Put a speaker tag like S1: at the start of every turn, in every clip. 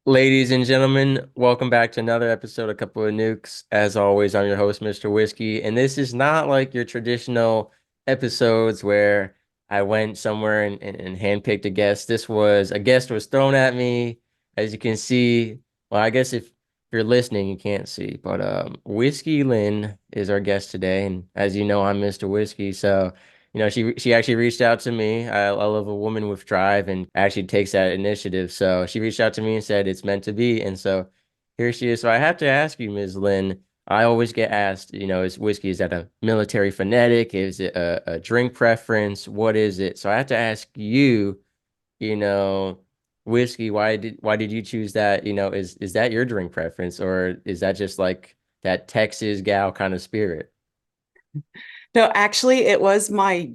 S1: Ladies and gentlemen, welcome back to another episode of Couple of Nukes. As always, I'm your host, Mr. Whiskey, and this is not like your traditional episodes where I went somewhere and handpicked a guest. This was a guest was thrown at me, as you can see. Well, I guess if you're listening, you can't see, but Whiskey Lynne is our guest today, and as you know, I'm Mr. Whiskey, so. She actually reached out to me. I love a woman with drive and actually takes that initiative. So she reached out to me and said it's meant to be. And so here she is. So I have to ask you, Ms. Lynn, I always get asked, is that a military fanatic? Is it a drink preference? What is it? So I have to ask you, you know, whiskey, why did you choose that? Is that your drink preference, or is that just like that Texas gal kind of spirit?
S2: No, actually, it was my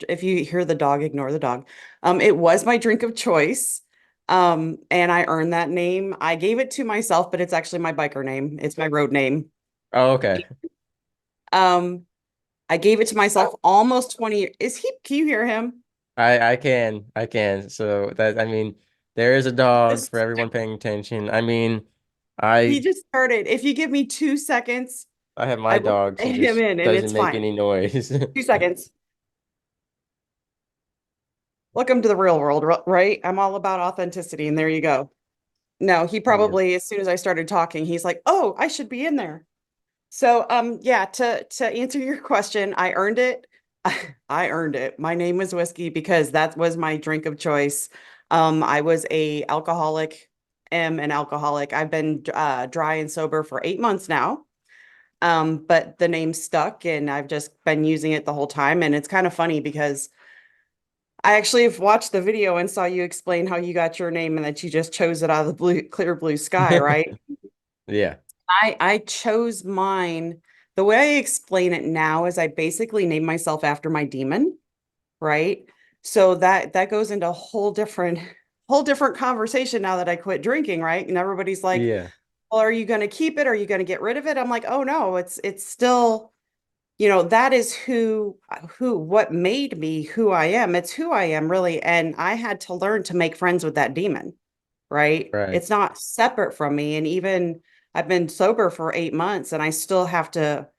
S2: if you hear the dog, ignore the dog. It was my drink of choice. And I earned that name. I gave it to myself, but it's actually my biker name. It's my road name.
S1: Oh, okay.
S2: Um, I gave it to myself almost 20 years. Can you hear him?
S1: I can. So that I mean, there is a dog for
S2: Just,
S1: everyone paying attention. I mean,
S2: he
S1: I
S2: just started. If you give me 2 seconds,
S1: I have my
S2: I will
S1: dog. She
S2: let him
S1: just
S2: in and
S1: doesn't
S2: it's
S1: make
S2: fine.
S1: any noise.
S2: 2 seconds. Welcome to the real world, right? I'm all about authenticity, and there you go. No, he
S1: Yeah.
S2: probably, as soon as I started talking, he's like, "Oh, I should be in there." So, yeah, to answer your question, I earned it. I earned it. My name was whiskey because that was my drink of choice. I was a alcoholic, am an alcoholic. I've been dry and sober for 8 months now. But the name stuck, and I've just been using it the whole time. And it's kind of funny because I actually have watched the video and saw you explain how you got your name and that you just chose it out of the clear blue sky, right?
S1: Yeah.
S2: I chose mine. The way I explain it now is I basically name myself after my demon, right? So that goes into a whole different conversation now that I quit drinking, right? And everybody's like,
S1: Yeah.
S2: "Well, are you going to keep it? Are you going to get rid of it?" I'm like, "Oh no, it's still, that is what made me who I am. It's who I am really, and I had to learn to make friends with that demon, right?
S1: Right.
S2: It's not separate from me. And even I've been sober for 8 months and I still have to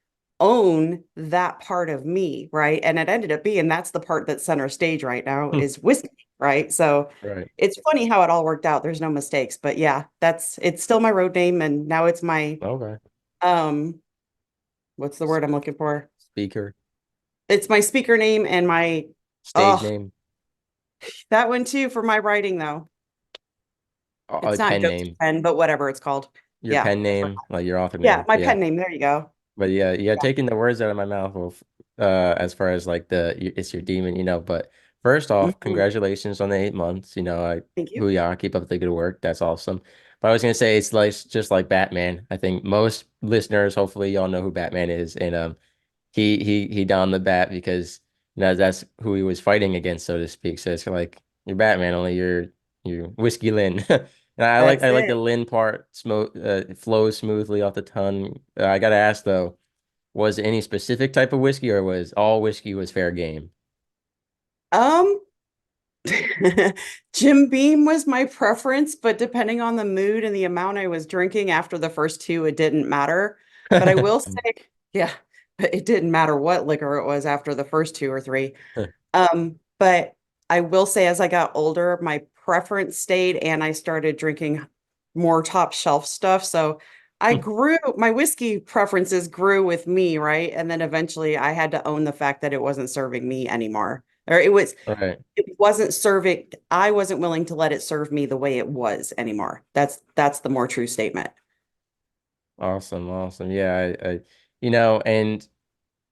S2: own that part of me, right? And it ended up being that's the part that's center stage right now is whiskey, right? So
S1: Right.
S2: it's funny how it all worked out. There's no mistakes, but yeah, it's still my road name and now it's my
S1: Okay.
S2: um what's the
S1: S-
S2: word I'm looking for?
S1: Speaker,
S2: It's my speaker name and my
S1: stage
S2: oh,
S1: name,
S2: that one too for my writing though. It's not
S1: pen
S2: Ghost
S1: name,
S2: Pen, but whatever it's called.
S1: your
S2: Yeah.
S1: pen name, like your author
S2: Yeah,
S1: name.
S2: my
S1: Yeah.
S2: pen name. There you go.
S1: But yeah, taking the words out of my mouth of as far as like it's your demon, but first off,
S2: Mhm.
S1: congratulations on the 8 months. I
S2: Thank you.
S1: Booyah, keep up the good work. That's awesome. But I was gonna say it's like just like Batman. I think most listeners, hopefully y'all know who Batman is. And he donned the bat because that's who he was fighting against, so to speak. So it's like you're Batman, only you're Whiskey Lynn. And
S2: That's
S1: I like the
S2: it.
S1: Lynn part it flows smoothly off the tongue. I gotta ask though, was it any specific type of whiskey or was all whiskey was fair game?
S2: Um, Jim Beam was my preference, but depending on the mood and the amount I was drinking after the first two, it didn't matter. But I will say, yeah, it didn't matter what liquor it was after the first two or three. But I will say as I got older, my preference stayed and I started drinking more top shelf stuff. So my whiskey preferences grew with me, right? And then eventually I had to own the fact that it wasn't serving me anymore. Or
S1: Right.
S2: it wasn't serving, I wasn't willing to let it serve me the way it was anymore. That's the more true statement.
S1: Awesome, awesome. Yeah, and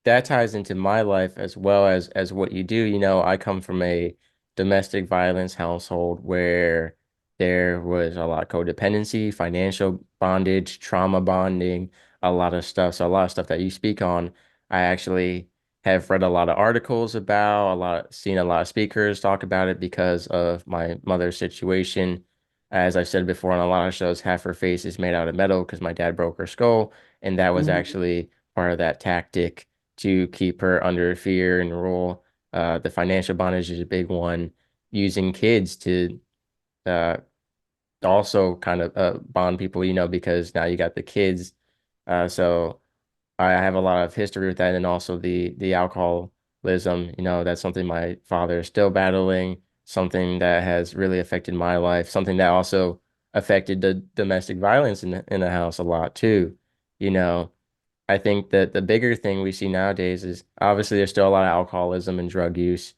S1: that ties into my life as well as what you do. I come from a domestic violence household where there was a lot of codependency, financial bondage, trauma bonding, a lot of stuff. So a lot of stuff that you speak on, I actually have read a lot of articles about, seen a lot of speakers talk about it because of my mother's situation. As I've said before on a lot of shows, half her face is made out of metal because my dad broke her skull, and that was
S2: Mhm.
S1: actually part of that tactic to keep her under fear and rule. The financial bondage is a big one, using kids to uh, also kind of bond people, because now you got the kids. So I have a lot of history with that, and also the alcoholism. That's something my father is still battling, something that has really affected my life, something that also affected the domestic violence in the house a lot too. You know, I think that the bigger thing we see nowadays is obviously there's still a lot of alcoholism and drug use,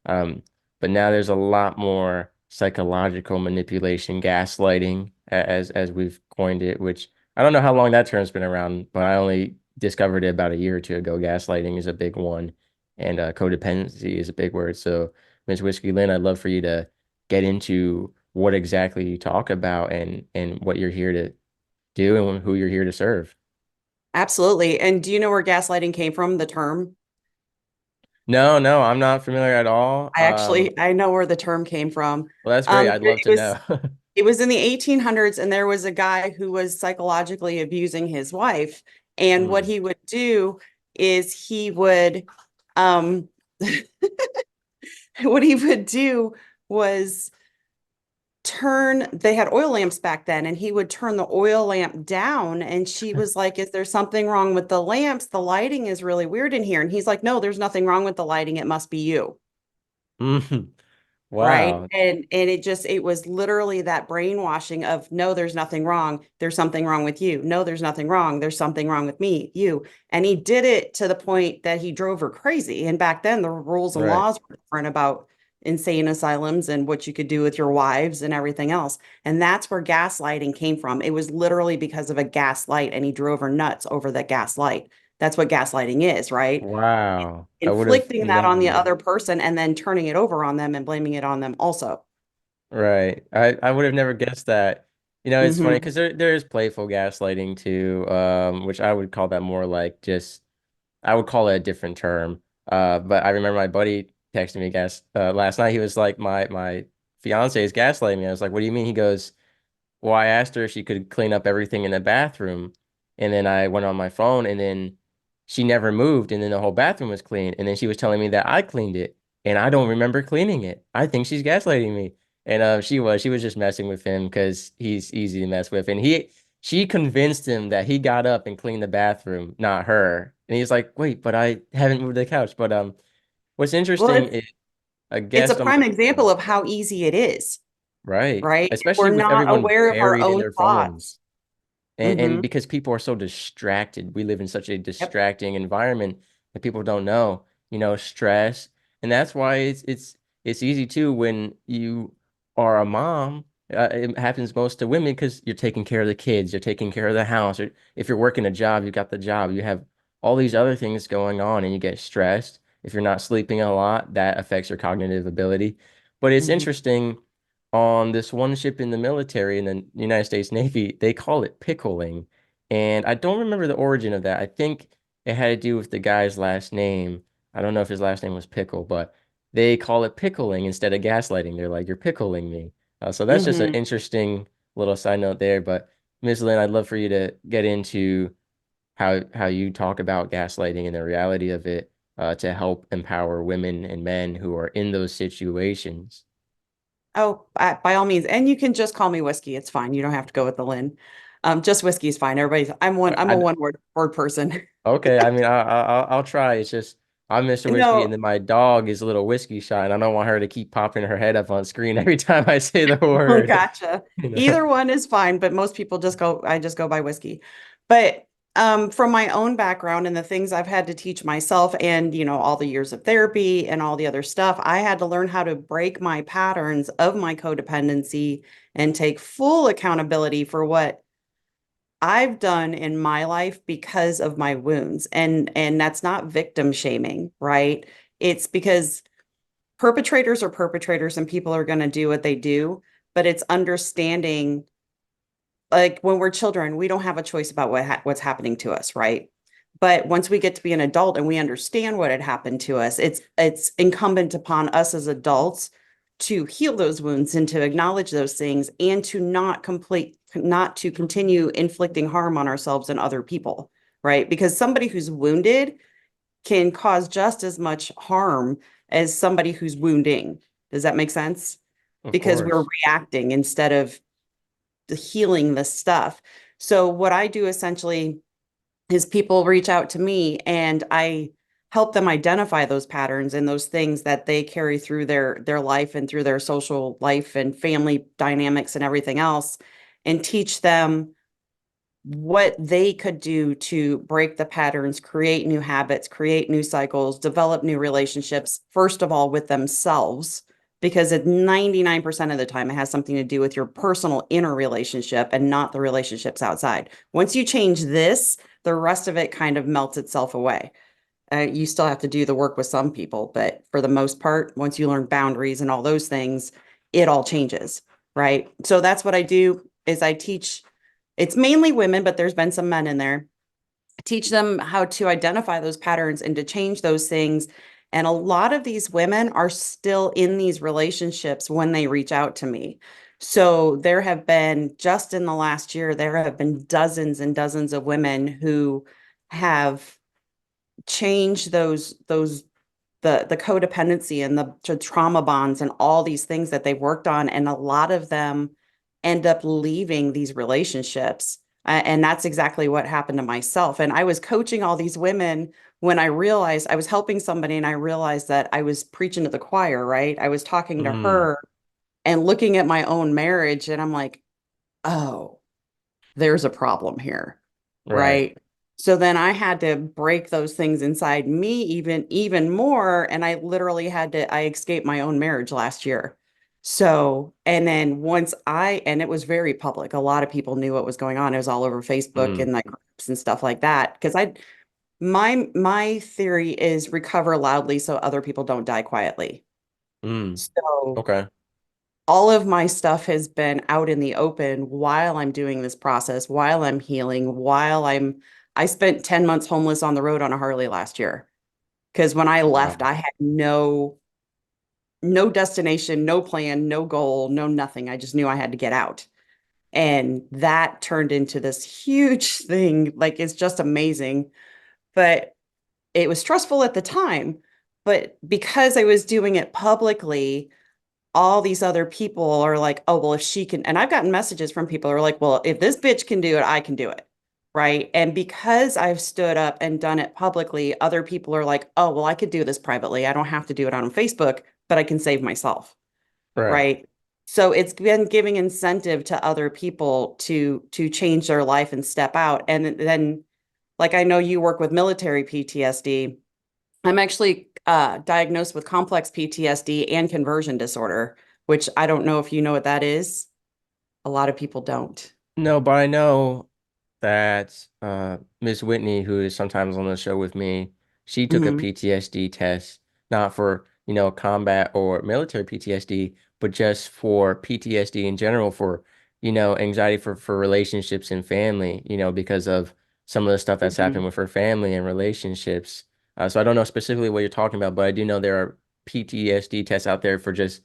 S1: um, but now there's a lot more psychological manipulation, gaslighting, as we've coined it, which I don't know how long that term's been around, but I only discovered it about a year or two ago. Gaslighting is a big one, and codependency is a big word. So, Ms. Whiskey Lynn, I'd love for you to get into what exactly you talk about and what you're here to do and who you're here to serve.
S2: Absolutely. And do you know where gaslighting came from, the term?
S1: No, no, I'm not familiar at all.
S2: I know where the term came from.
S1: Well, that's great. I'd love
S2: It
S1: to know.
S2: was in the 1800s, and there was a guy who was psychologically abusing his wife. And what
S1: Mm.
S2: he would do is he would, um, what he would do was they had oil lamps back then, and he would turn the oil lamp down. And she was like, "Is there something wrong with the lamps? The lighting is really weird in here." And he's like, "No, there's nothing wrong with the lighting. It must be you."
S1: Mm.
S2: Right.
S1: Wow.
S2: And it was literally that brainwashing of, no, there's nothing wrong. There's something wrong with you. No, there's nothing wrong. There's something wrong with me, you. And he did it to the point that he drove her crazy. And back then the rules and
S1: Right.
S2: laws were different about insane asylums and what you could do with your wives and everything else. And that's where gaslighting came from. It was literally because of a gaslight, and he drove her nuts over that gaslight. That's what gaslighting is, right?
S1: Wow. I would have
S2: Inflicting that on the
S1: never.
S2: other person and then turning it over on them and blaming it on them also.
S1: Right. I would have never guessed that. It's funny
S2: Hmm.
S1: because there is playful gaslighting too, which I would call that more like just I would call it a different term. But I remember my buddy texted me last night. He was like, my fiance is gaslighting me. I was like, what do you mean? He goes, well, I asked her if she could clean up everything in the bathroom. And then I went on my phone and then she never moved. And then the whole bathroom was clean. And then she was telling me that I cleaned it. And I don't remember cleaning it. I think she's gaslighting me. And she was just messing with him because he's easy to mess with. And she convinced him that he got up and cleaned the bathroom, not her. And he's like, wait, but I haven't moved the couch. But what's
S2: Well,
S1: interesting is a
S2: it's a
S1: guest on my
S2: prime
S1: show,
S2: example of how easy it is,
S1: right?
S2: right? If we're
S1: Especially with
S2: not
S1: everyone
S2: aware of our
S1: buried in
S2: own
S1: their
S2: thoughts.
S1: phones. And
S2: Hmm.
S1: because people are so distracted, we live in such a
S2: Yep.
S1: distracting environment that people don't know, stress. And that's why it's easy too when you are a mom. It happens most to women because you're taking care of the kids, you're taking care of the house, or if you're working a job, you got the job, you have all these other things going on and you get stressed. If you're not sleeping a lot, that affects your cognitive ability. But it's
S2: Hmm.
S1: interesting on this one ship in the military in the United States Navy, they call it pickling. And I don't remember the origin of that. I think it had to do with the guy's last name. I don't know if his last name was Pickle, but they call it pickling instead of gaslighting. They're like, you're pickling me. So that's just an
S2: Hmm.
S1: interesting little side note there. But Ms. Lynn, I'd love for you to get into how you talk about gaslighting and the reality of it to help empower women and men who are in those situations.
S2: Oh, by all means. And you can just call me Whiskey. It's fine. You don't have to go with the Lynn. Just Whiskey is fine. I'm a
S1: I,
S2: one word person.
S1: Okay, I mean, I'll try. It's just I'm Mr. Whiskey, and
S2: No,
S1: then my dog is a little whiskey shy, and I don't want her to keep popping her head up on screen every time I say the
S2: oh,
S1: word.
S2: gotcha.
S1: You know?
S2: Either one is fine, but most people I just go by Whiskey. But from my own background and the things I've had to teach myself, and all the years of therapy and all the other stuff, I had to learn how to break my patterns of my codependency and take full accountability for what I've done in my life because of my wounds. And that's not victim shaming, right? It's because perpetrators are perpetrators and people are going to do what they do, but it's understanding, like when we're children, we don't have a choice about what's happening to us, right? But once we get to be an adult and we understand what had happened to us, it's incumbent upon us as adults to heal those wounds and to acknowledge those things and to not to continue inflicting harm on ourselves and other people, right? Because somebody who's wounded can cause just as much harm as somebody who's wounding. Does that make sense?
S1: Of
S2: Because we're
S1: course.
S2: reacting instead of healing this stuff. So what I do essentially is people reach out to me and I help them identify those patterns and those things that they carry through their life and through their social life and family dynamics and everything else, and teach them what they could do to break the patterns, create new habits, create new cycles, develop new relationships, first of all, with themselves, because at 99% of the time, it has something to do with your personal inner relationship and not the relationships outside. Once you change this, the rest of it kind of melts itself away. You still have to do the work with some people, but for the most part, once you learn boundaries and all those things, it all changes, right? So that's what I do is I teach, it's mainly women, but there's been some men in there. Teach them how to identify those patterns and to change those things. And a lot of these women are still in these relationships when they reach out to me. So there have been, just in the last year, there have been dozens and dozens of women who have changed the codependency and the trauma bonds and all these things that they worked on. And a lot of them end up leaving these relationships. And that's exactly what happened to myself. And I was coaching all these women when I realized I was helping somebody and I realized that I was preaching to the choir, right? I was talking to
S1: Mm,
S2: her and looking at my own marriage. And I'm like, oh, there's a problem here,
S1: right.
S2: right? So then I had to break those things inside me even more, and I literally had to I escaped my own marriage last year. So, and then once I and it was very public. A lot of people knew what was going on. It was all over Facebook
S1: Mm,
S2: and like groups and stuff like that because I my theory is recover loudly so other people don't die quietly.
S1: mm,
S2: So
S1: okay.
S2: all of my stuff has been out in the open while I'm doing this process, while I'm healing, I spent 10 months homeless on the road on a Harley last year. Because when I left,
S1: Wow.
S2: I had no destination, no plan, no goal, no nothing. I just knew I had to get out. And that turned into this huge thing. Like it's just amazing. But it was stressful at the time. But because I was doing it publicly, all these other people are like, oh, well, if she can, and I've gotten messages from people who are like, well, if this bitch can do it, I can do it. Right. And because I've stood up and done it publicly, other people are like, oh, well, I could do this privately. I don't have to do it on Facebook, but I can save myself.
S1: Right.
S2: Right. So it's been giving incentive to other people to change their life and step out. And then, like, I know you work with military PTSD. I'm actually diagnosed with complex PTSD and conversion disorder, which I don't know if you know what that is. A lot of people don't.
S1: No, but I know that Miss Whitney, who is sometimes on the show with me, she took a
S2: Hmm.
S1: PTSD test, not for, combat or military PTSD, but just for PTSD in general, for, anxiety for relationships and family, because of some of the stuff that's happened
S2: Hmm.
S1: with her family and relationships. So I don't know specifically what you're talking about, but I do know there are PTSD tests out there for just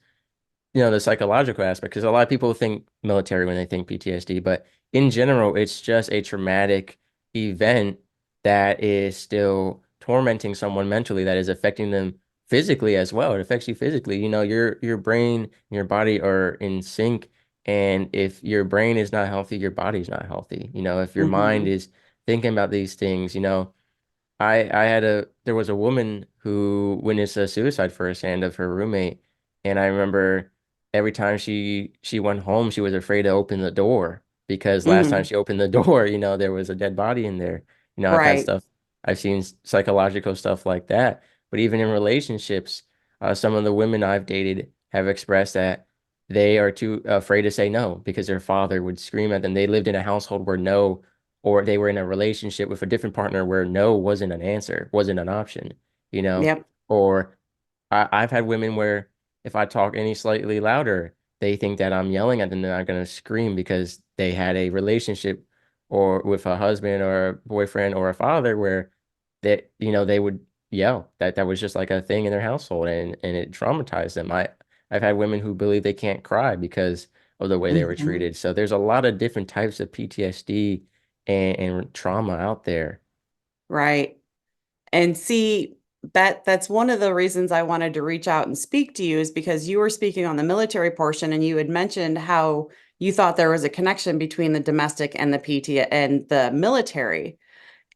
S1: the psychological aspect, because a lot of people think military when they think PTSD, but in general, it's just a traumatic event that is still tormenting someone mentally, that is affecting them physically as well. It affects you physically. Your brain and your body are in sync, and if your brain is not healthy, your body's not healthy. If your mind
S2: Hmm.
S1: is thinking about these things, I had there was a woman who witnessed a suicide firsthand of her roommate, and I remember every time she went home, she was afraid to open the door, because last time
S2: Hmm.
S1: she opened the door, there was a dead body in there.
S2: Right.
S1: I've seen psychological stuff like that. But even in relationships, some of the women I've dated have expressed that they are too afraid to say no because their father would scream at them. They lived in a household where no, or they were in a relationship with a different partner where no wasn't an answer, wasn't an option, you know?
S2: Yep.
S1: Or I've had women where if I talk any slightly louder, they think that I'm yelling at them, they're not going to scream because they had a relationship or with a husband or a boyfriend or a father where that, they would yell. That was just like a thing in their household, and it traumatized them. I've had women who believe they can't cry because of the way they were
S2: Hmm.
S1: treated. So there's a lot of different types of PTSD and trauma out there.
S2: Right. And see, that's one of the reasons I wanted to reach out and speak to you is because you were speaking on the military portion and you had mentioned how you thought there was a connection between the domestic and the PT and the military.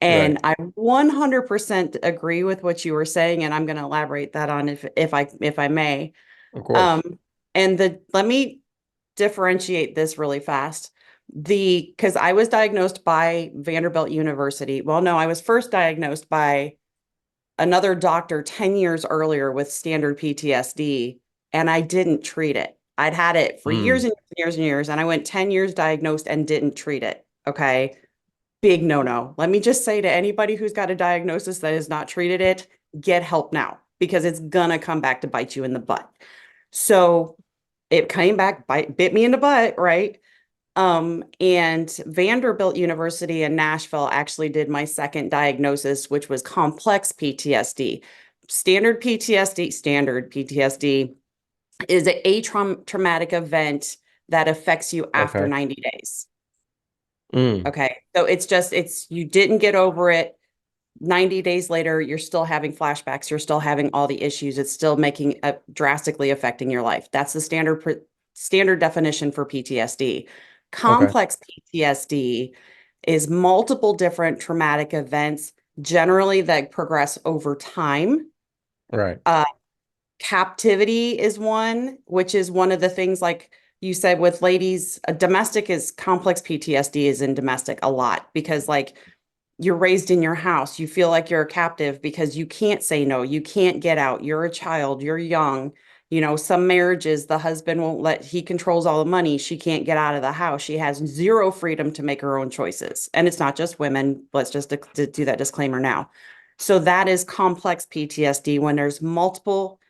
S2: And
S1: Right.
S2: I 100% agree with what you were saying, and I'm going to elaborate that on if I may.
S1: Of course.
S2: Um, and let me differentiate this really fast. Because I was diagnosed by Vanderbilt University. Well, no, I was first diagnosed by another doctor 10 years earlier with standard PTSD, and I didn't treat it. I'd had it for years
S1: Mm.
S2: and years and years, and I went 10 years diagnosed and didn't treat it. Okay. Big no no. Let me just say to anybody who's got a diagnosis that has not treated it, get help now because it's gonna come back to bite you in the butt. So it came back, bit me in the butt, right? And Vanderbilt University in Nashville actually did my second diagnosis, which was complex PTSD. Standard PTSD is a traumatic event that affects you after
S1: Okay.
S2: 90 days.
S1: Mm.
S2: Okay. So it's you didn't get over it. 90 days later, you're still having flashbacks. You're still having all the issues. It's still making drastically affecting your life. That's the standard definition for PTSD.
S1: Okay.
S2: Complex PTSD is multiple different traumatic events, generally that progress over time.
S1: Right.
S2: Uh, Captivity is one, which is one of the things like you said with ladies, domestic is complex PTSD is in domestic a lot because like you're raised in your house. You feel like you're a captive because you can't say no. You can't get out. You're a child. You're young. Some marriages, the husband won't he controls all the money. She can't get out of the house. She has zero freedom to make her own choices. And it's not just women. Let's just do that disclaimer now. So that is complex PTSD when there's multiple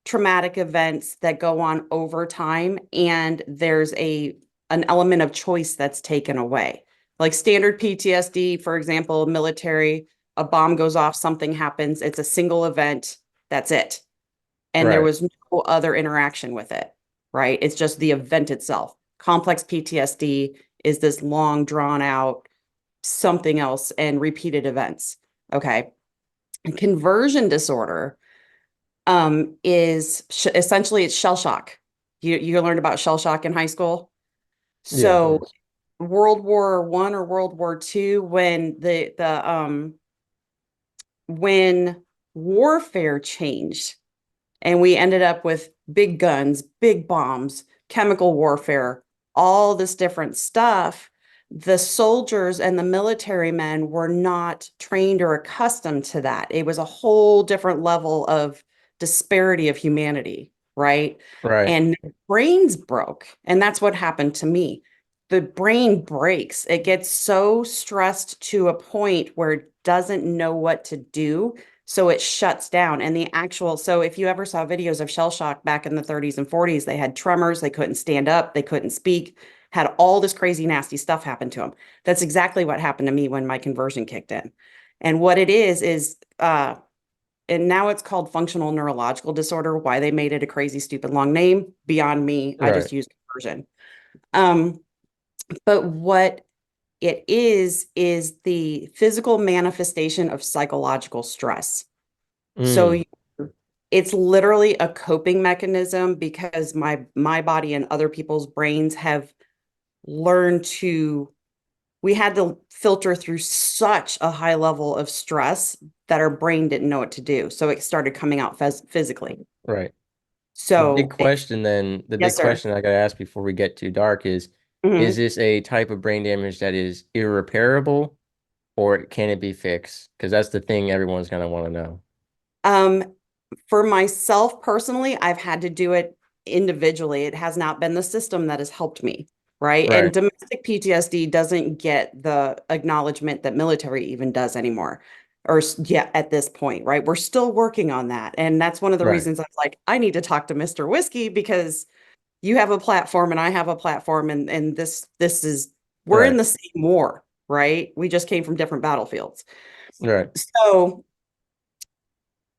S2: traumatic events that go on over time and there's an element of choice that's taken away. Like standard PTSD, for example, military, a bomb goes off, something happens, it's a single event, that's it. And there
S1: Right.
S2: was no other interaction with it, right? It's just the event itself. Complex PTSD is this long drawn out something else and repeated events. Okay. And conversion disorder is essentially it's shell shock. You learned about shell shock in high school.
S1: Yeah, of
S2: So
S1: course.
S2: World War One or World War Two, when warfare changed, and we ended up with big guns, big bombs, chemical warfare, all this different stuff. The soldiers and the military men were not trained or accustomed to that. It was a whole different level of disparity of humanity, right?
S1: Right.
S2: And brains broke. And that's what happened to me. The brain breaks. It gets so stressed to a point where it doesn't know what to do, so it shuts down. And so if you ever saw videos of shell shock back in the 30s and 40s, they had tremors, they couldn't stand up, they couldn't speak, had all this crazy, nasty stuff happen to them. That's exactly what happened to me when my conversion kicked in. And what it and now it's called functional neurological disorder. Why they made it a crazy, stupid, long name, beyond me. I
S1: Right.
S2: just use conversion. Um, but what it is the physical manifestation of psychological stress. So
S1: Mm.
S2: it's literally a coping mechanism because my body and other people's brains have learned to we had to filter through such a high level of stress that our brain didn't know what to do. So it started coming out physically.
S1: Right. The big
S2: So,
S1: question then, the
S2: yes,
S1: big
S2: sir.
S1: question I gotta ask before we get too dark is
S2: Mhm.
S1: this a type of brain damage that is irreparable or can it be fixed? Because that's the thing everyone's gonna want to know.
S2: Um, for myself personally, I've had to do it individually. It has not been the system that has helped me, right? And
S1: Right.
S2: domestic PTSD doesn't get the acknowledgement that military even does anymore. Or yeah, at this point, right? We're still working on that. And that's one of the
S1: Right.
S2: reasons I was like, I need to talk to Mr. Whiskey because you have a platform and I have a platform and this is we're in
S1: Right.
S2: the same war, right? We just came from different battlefields.
S1: Right.
S2: So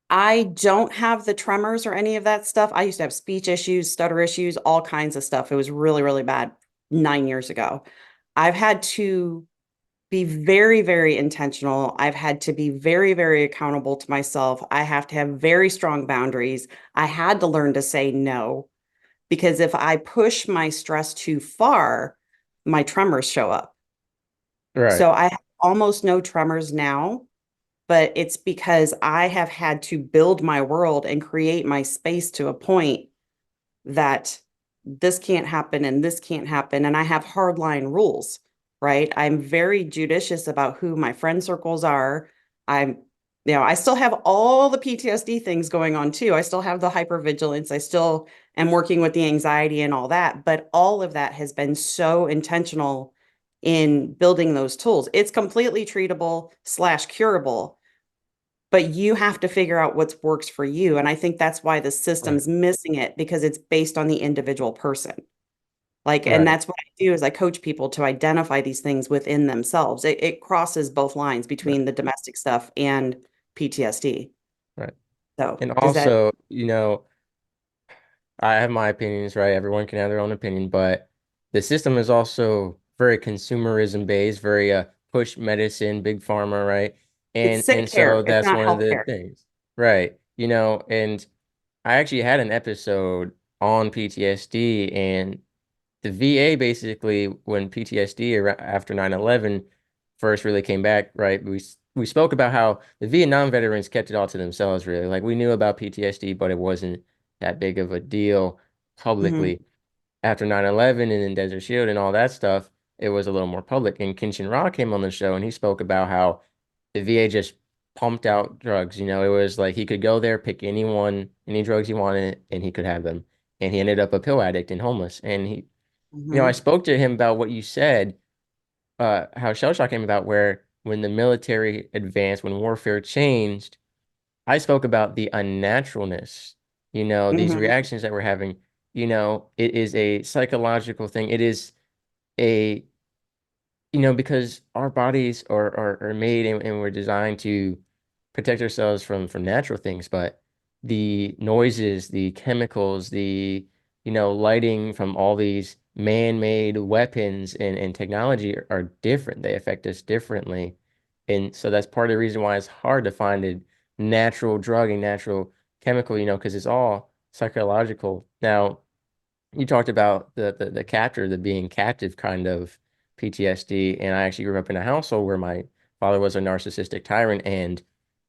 S2: I don't have the tremors or any of that stuff. I used to have speech issues, stutter issues, all kinds of stuff. It was really, really bad 9 years ago. I've had to be very, very intentional. I've had to be very, very accountable to myself. I have to have very strong boundaries. I had to learn to say no because if I push my stress too far, my tremors show up.
S1: Right.
S2: So I have almost no tremors now, but it's because I have had to build my world and create my space to a point that this can't happen and this can't happen. And I have hardline rules, right? I'm very judicious about who my friend circles are. I'm, I still have all the PTSD things going on too. I still have the hypervigilance. I still am working with the anxiety and all that. But all of that has been so intentional in building those tools. It's completely treatable slash curable, but you have to figure out what works for you. And I think that's why the
S1: Right.
S2: system's missing it, because it's based on the individual person. Like, and
S1: Right.
S2: that's what I do is I coach people to identify these things within themselves. It crosses both lines
S1: Right.
S2: between the domestic stuff and PTSD.
S1: Right.
S2: So
S1: And
S2: does that,
S1: also, I have my opinions, right? Everyone can have their own opinion, but the system is also very consumerism based, very push medicine, big pharma, right?
S2: it's
S1: And
S2: sick
S1: so
S2: care. It's
S1: that's
S2: not
S1: one of
S2: health
S1: the
S2: care.
S1: things. Right. And I actually had an episode on PTSD, and the VA basically, when PTSD after 9/11 first really came back, right? We spoke about how the Vietnam veterans kept it all to themselves, really. Like we knew about PTSD, but it wasn't that big of a deal
S2: Hmm.
S1: publicly. After 9/11 and then Desert Shield and all that stuff, it was a little more public. And Kenshin Ra came on the show and he spoke about how the VA just pumped out drugs. It was like he could go there, pick any drugs he wanted, and he could have them. And he ended up a pill addict and homeless. And I
S2: Hmm.
S1: spoke to him about what you said, how shell shock came about, where when the military advanced, when warfare changed, I spoke about the unnaturalness, these
S2: Hmm.
S1: reactions that we're having. It is a psychological thing. It is a because our bodies are made and we're designed to protect ourselves from natural things, but the noises, the chemicals, the lighting from all these man-made weapons and technology are different. They affect us differently. And so that's part of the reason why it's hard to find a natural drug and natural chemical, because it's all psychological. Now, you talked about the captor, the being captive kind of PTSD, and I actually grew up in a household where my father was a narcissistic tyrant, and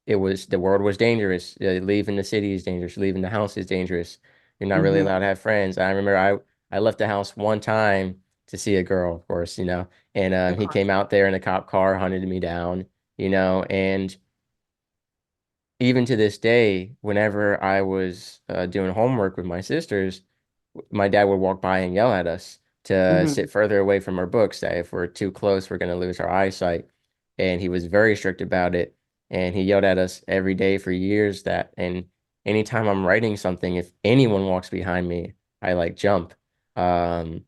S1: the world was dangerous. Leaving the city is dangerous. Leaving the house is dangerous. You're not really allowed
S2: Hmm.
S1: to have friends. I remember I left the house one time to see a girl, of course, and
S2: Of
S1: he
S2: course.
S1: came out there in a cop car, hunted me down, and even to this day, whenever I was doing homework with my sisters, my dad would walk by and yell at us to
S2: Hmm.
S1: sit further away from our books, that if we're too close, we're going to lose our eyesight. And he was very strict about it. And he yelled at us every day for years and anytime I'm writing something, if anyone walks behind me, I like jump. Um,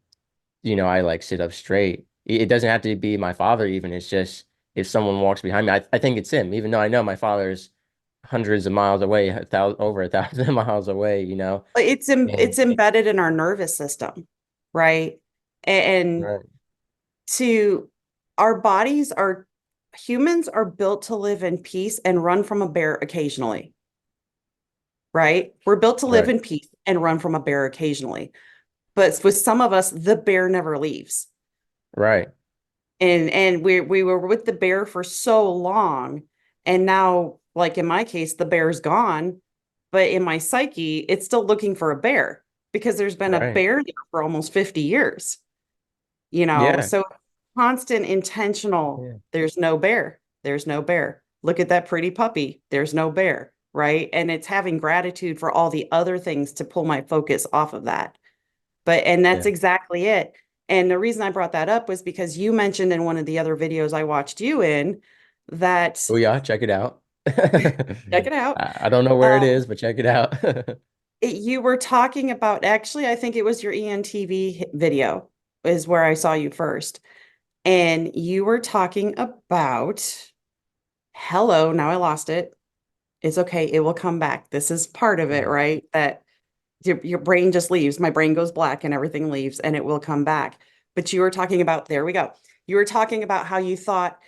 S1: I like sit up straight. It doesn't have to be my father, even. It's just if someone walks behind me, I think it's him, even though I know my father's hundreds of miles away, over 1,000 miles away,
S2: But
S1: And
S2: it's embedded in our nervous system, right? And
S1: right,
S2: to our bodies are humans are built to live in peace and run from a bear occasionally, right? We're built to live
S1: right,
S2: in peace and run from a bear occasionally. But with some of us, the bear never leaves.
S1: right,
S2: And we were with the bear for so long. And now, like in my case, the bear's gone. But in my psyche, it's still looking for a bear because there's been a
S1: right.
S2: bear there for almost 50 years,
S1: Yeah,
S2: so constant intentional,
S1: yeah,
S2: there's no bear, there's no bear, look at that pretty puppy, there's no bear, right? And it's having gratitude for all the other things to pull my focus off of that. And that's
S1: yeah.
S2: exactly it. And the reason I brought that up was because you mentioned in one of the other videos I watched you in that,
S1: Oh yeah, check it out.
S2: check it out,
S1: I don't know where it
S2: um,
S1: is, but check it out.
S2: you were talking about, actually I think it was your ENTV video is where I saw you first. And you were talking about, hello, now I lost it. It's okay. It will come back. This is part of it,
S1: Right.
S2: right? That your brain just leaves. My brain goes black and everything leaves and it will come back. But you were talking about, there we go. You were talking about how you thought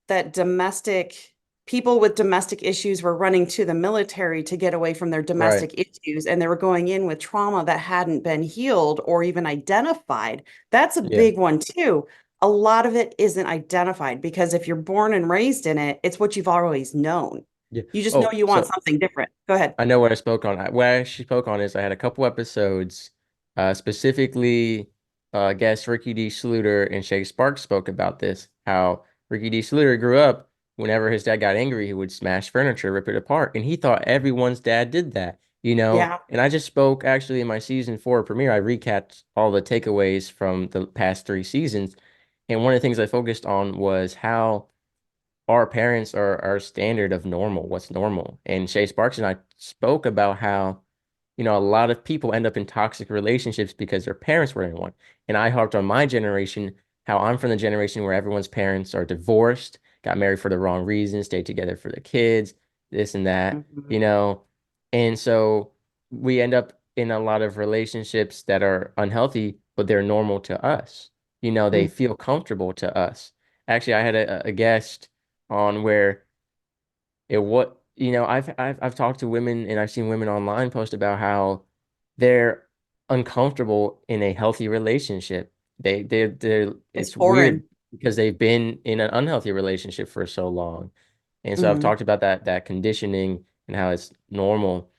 S2: that domestic people with domestic issues were running to the military to get away from their
S1: Right.
S2: domestic issues, and they were going in with trauma that hadn't been healed or even identified. That's a
S1: Yeah.
S2: big one too. A lot of it isn't identified because if you're born and raised in it, it's what you've always known.
S1: Yeah.
S2: You just know
S1: Oh,
S2: you want
S1: so
S2: something different. Go ahead.
S1: I know what I spoke on. What I actually spoke on is I had a couple episodes, specifically, guest Ricky D. Schluter and Shay Sparks spoke about this. How Ricky D. Schluter grew up, whenever his dad got angry, he would smash furniture, rip it apart, and he thought everyone's dad did that, you know.
S2: Yeah.
S1: And I just spoke actually in my season 4 premiere. I recapped all the takeaways from the past 3 seasons, and one of the things I focused on was how our parents are our standard of normal, what's normal. And Shay Sparks and I spoke about how, a lot of people end up in toxic relationships because their parents were in one. And I harped on my generation, how I'm from the generation where everyone's parents are divorced, got married for the wrong reasons, stayed together for the kids, this and that, you
S2: Mhm.
S1: know. And so we end up in a lot of relationships that are unhealthy, but they're normal to us. They
S2: Mhm.
S1: feel comfortable to us. Actually, I had a guest on where I've talked to women and I've seen women online post about how they're uncomfortable in a healthy relationship. They're
S2: It's
S1: it's weird
S2: foreign.
S1: because they've been in an unhealthy relationship for so long. And so I've
S2: Mhm.
S1: talked about that conditioning and how it's normal.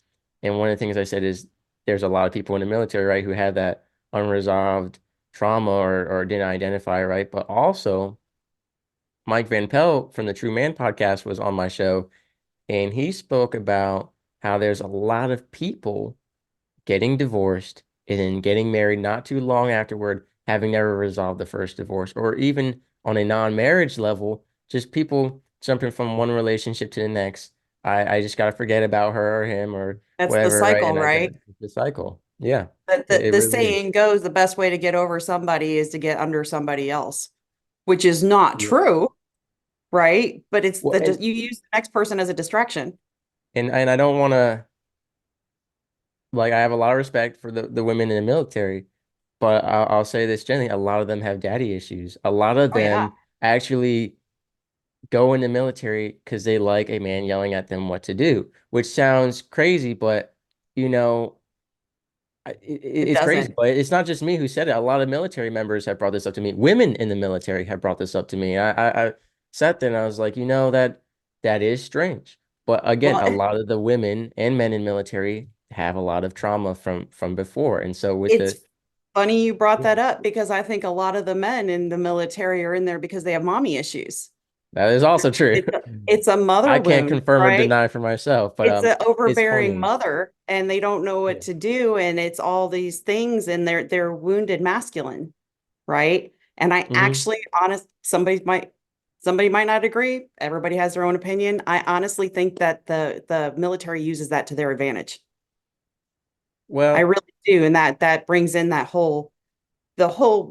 S1: And one of the things I said is there's a lot of people in the military, right, who have that unresolved trauma or didn't identify, right? But also Mike Van Pelt from the True Man podcast was on my show, and he spoke about how there's a lot of people getting divorced and then getting married not too long afterward, having never resolved the first divorce, or even on a non-marriage level, just people jumping from one relationship to the next. I just gotta forget about her or him or
S2: That's the
S1: whatever, right?
S2: cycle,
S1: And I
S2: right?
S1: got the cycle. Yeah,
S2: But
S1: it,
S2: the,
S1: it
S2: the
S1: really is.
S2: saying goes, the best way to get over somebody is to get under somebody else, which is not
S1: Yeah.
S2: true, right? But it's
S1: Well,
S2: the you use the next person as a distraction.
S1: and I don't want to, like, I have a lot of respect for the women in the military, but I'll say this generally, a lot of them have daddy issues. A lot of
S2: Oh yeah.
S1: them actually go in the military because they like a man yelling at them what to do, which sounds crazy, but you know,
S2: It
S1: it's crazy.
S2: doesn't.
S1: But it's not just me who said it. A lot of military members have brought this up to me. Women in the military have brought this up to me. I sat there and I was like, that is strange. But again,
S2: Well,
S1: a lot of the women and men in military have a lot of trauma from before, and so with
S2: it's
S1: the
S2: funny you brought
S1: yeah,
S2: that up because I think a lot of the men in the military are in there because they have mommy issues.
S1: that is also true.
S2: It's a mother
S1: I can't
S2: wound,
S1: confirm or
S2: right?
S1: deny for myself, but
S2: It's an
S1: it's
S2: overbearing
S1: funny.
S2: mother and they don't know what
S1: Yeah.
S2: to do, and it's all these things, and they're wounded masculine, right? And I
S1: Hmm.
S2: actually honest somebody might not agree. Everybody has their own opinion. I honestly think that the military uses that to their advantage. I
S1: Well,
S2: really do. And that brings in the whole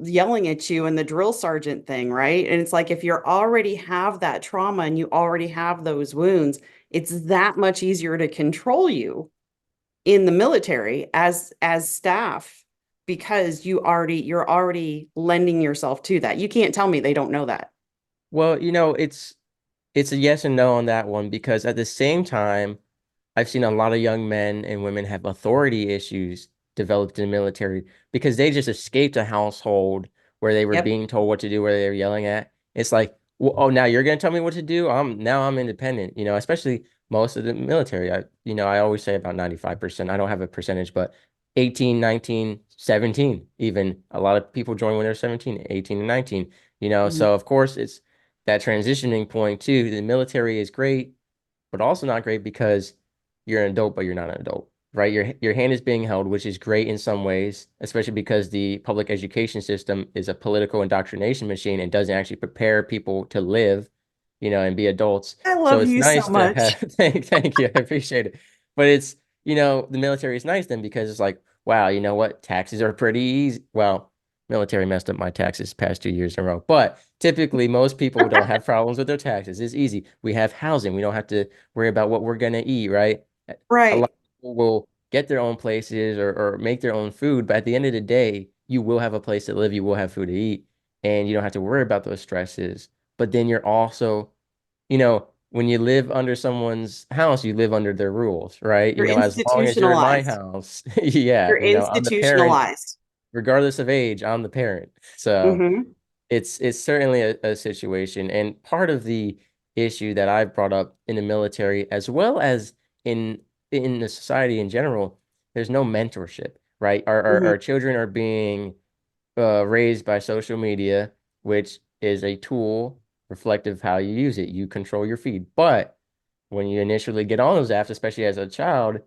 S2: yelling at you and the drill sergeant thing, right? And it's like if you already have that trauma and you already have those wounds, it's that much easier to control you in the military as staff because you're already lending yourself to that. You can't tell me they don't know that.
S1: well, it's a yes and no on that one because at the same time, I've seen a lot of young men and women have authority issues developed in the military because they just escaped a household where they were
S2: Yep.
S1: being told what to do, where they were yelling at. It's like, well, oh, now you're gonna tell me what to do? I'm independent, especially most of the military. I always say about 95%. I don't have a percentage, but 18, 19, 17, even a lot of people join when they're 17, 18 and 19,
S2: Mhm.
S1: so of course it's that transitioning point too. The military is great but also not great because you're an adult, but you're not an adult, right? Your hand is being held, which is great in some ways, especially because the public education system is a political indoctrination machine and doesn't actually prepare people to live, and be adults.
S2: I
S1: So
S2: love
S1: it's
S2: you so
S1: nice to have,
S2: much.
S1: thank you, I appreciate it. But it's, the military is nice then because it's like, wow, you know what? Taxes are pretty easy. Well, military messed up my taxes past 2 years in a row, but typically most people don't have problems with their taxes. It's easy. We have housing. We don't have to worry about what we're gonna eat, right? A lot
S2: Right.
S1: of people will get their own places or make their own food, but at the end of the day, you will have a place to live, you will have food to eat, and you don't have to worry about those stresses. But then you're also, you know, when you live under someone's house, you live under their rules, right?
S2: You're
S1: As long as you're in my
S2: institutionalized.
S1: house, yeah,
S2: You're
S1: I'm the parent,
S2: institutionalized.
S1: regardless of age, I'm the parent. So
S2: Hmm.
S1: it's certainly a situation. And part of the issue that I've brought up in the military, as well as in in the society in general, there's no mentorship, right? Our
S2: Hmm.
S1: children are being raised by social media, which is a tool reflective of how you use it. You control your feed. But when you initially get on those apps, especially as a child,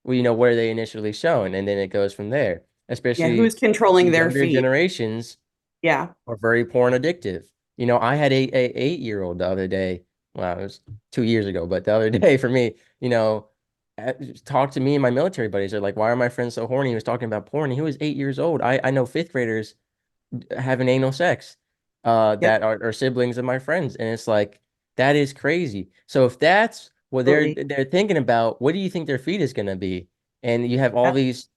S1: well, what are they initially shown? And then it goes from there.
S2: Yeah,
S1: Especially
S2: who's controlling
S1: these
S2: their
S1: younger
S2: feed?
S1: generations
S2: Yeah.
S1: are very porn addictive. I had a 8-year-old the other day. Well, it was 2 years ago, but the other day for me, talked to me and my military buddies. They're like, "Why are my friends so horny?" He was talking about porn. And he was 8 years old. I know fifth graders having anal sex,
S2: Yep.
S1: that are siblings of my friends, and it's like that is crazy. So if that's what they're
S2: Absolutely.
S1: they're thinking about, what do you think their feed is going to be? And you have all
S2: Yep.
S1: these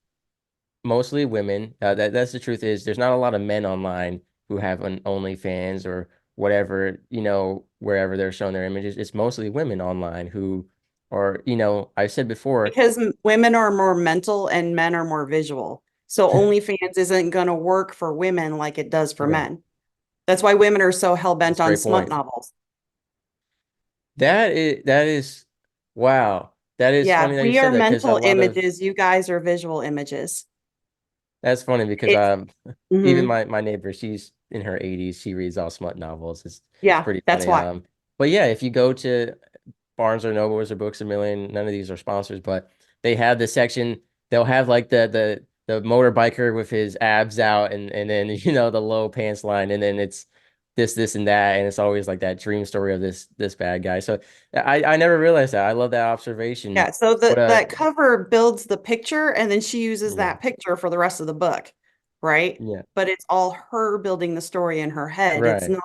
S1: mostly women. That's the truth is there's not a lot of men online who have an OnlyFans or whatever, wherever they're showing their images. It's mostly women online who are, I said before,
S2: Because women are more mental and men are more visual. So OnlyFans isn't going to work for women like it does for
S1: right.
S2: men. That's why women are so hell bent
S1: That's a
S2: on
S1: great
S2: smut
S1: point.
S2: novels.
S1: That is wow. That is
S2: Yeah,
S1: funny that you
S2: we
S1: said
S2: are
S1: that because a
S2: mental
S1: lot of
S2: images. You guys are visual images.
S1: that's funny because
S2: It's
S1: even
S2: mhm.
S1: my neighbor, she's in her 80s, she reads all smut novels. It's
S2: Yeah,
S1: pretty
S2: that's
S1: funny.
S2: why.
S1: But yeah, if you go to Barnes or Nobles or Books a Million, none of these are sponsors, but they have the section, they'll have like the motorbiker with his abs out and then the low pants line, and then it's this and that, and it's always like that dream story of this bad guy. So I never realized that. I love that observation.
S2: Yeah, so
S1: What
S2: that cover builds the picture and then she uses
S1: yeah,
S2: that picture for the rest of the book, right?
S1: yeah,
S2: But it's all her building the story in her head. It's
S1: right.
S2: not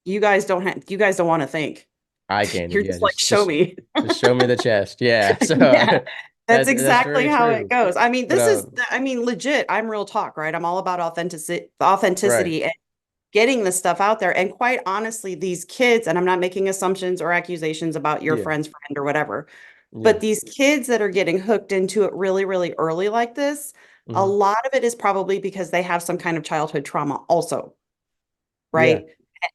S2: you guys don't want to think.
S1: Eye candy.
S2: You're
S1: Yeah,
S2: just like, show me.
S1: just show me the chest. Yeah. So
S2: Yeah, that's
S1: that's
S2: exactly
S1: very
S2: how it
S1: true.
S2: goes. I mean,
S1: But
S2: I mean, legit, I'm real talk, right? I'm all about
S1: right.
S2: authenticity and getting this stuff out there. And quite honestly, these kids, and I'm not making assumptions or accusations about your
S1: Yeah.
S2: friend's friend or whatever,
S1: Yeah.
S2: but these kids that are getting hooked into it really, really early like this, a
S1: Hmm.
S2: lot of it is probably because they have some kind of childhood trauma also,
S1: Yeah.
S2: right?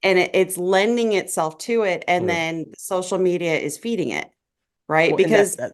S2: And it's lending itself to it, and
S1: Right.
S2: then social media is feeding it, right?
S1: Well, and that
S2: Because
S1: that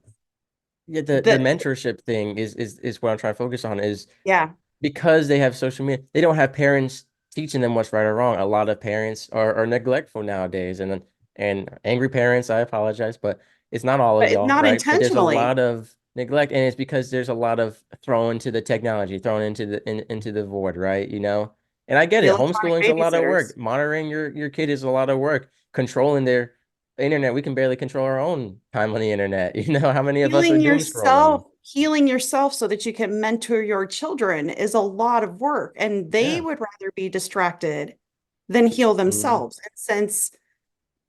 S1: yeah, the
S2: the
S1: mentorship thing is what I'm trying to focus on is
S2: yeah,
S1: because they have social media, they don't have parents teaching them what's right or wrong. A lot of parents are neglectful nowadays, and angry parents, I apologize, but it's not all of
S2: but
S1: y'all,
S2: not
S1: right? But there's a
S2: intentionally.
S1: lot of neglect, and it's because there's a lot of thrown to the technology, thrown into the void, right? And I get it.
S2: Electronic
S1: Homeschooling's a lot of work.
S2: babysitters.
S1: Monitoring your kid is a lot of work. Controlling their internet, we can barely control our own time on the internet. How many of us are doom scrolling?
S2: Healing yourself so that you can mentor your children is a lot of work, and they
S1: Yeah.
S2: would rather be distracted than heal
S1: Mhm.
S2: themselves. And since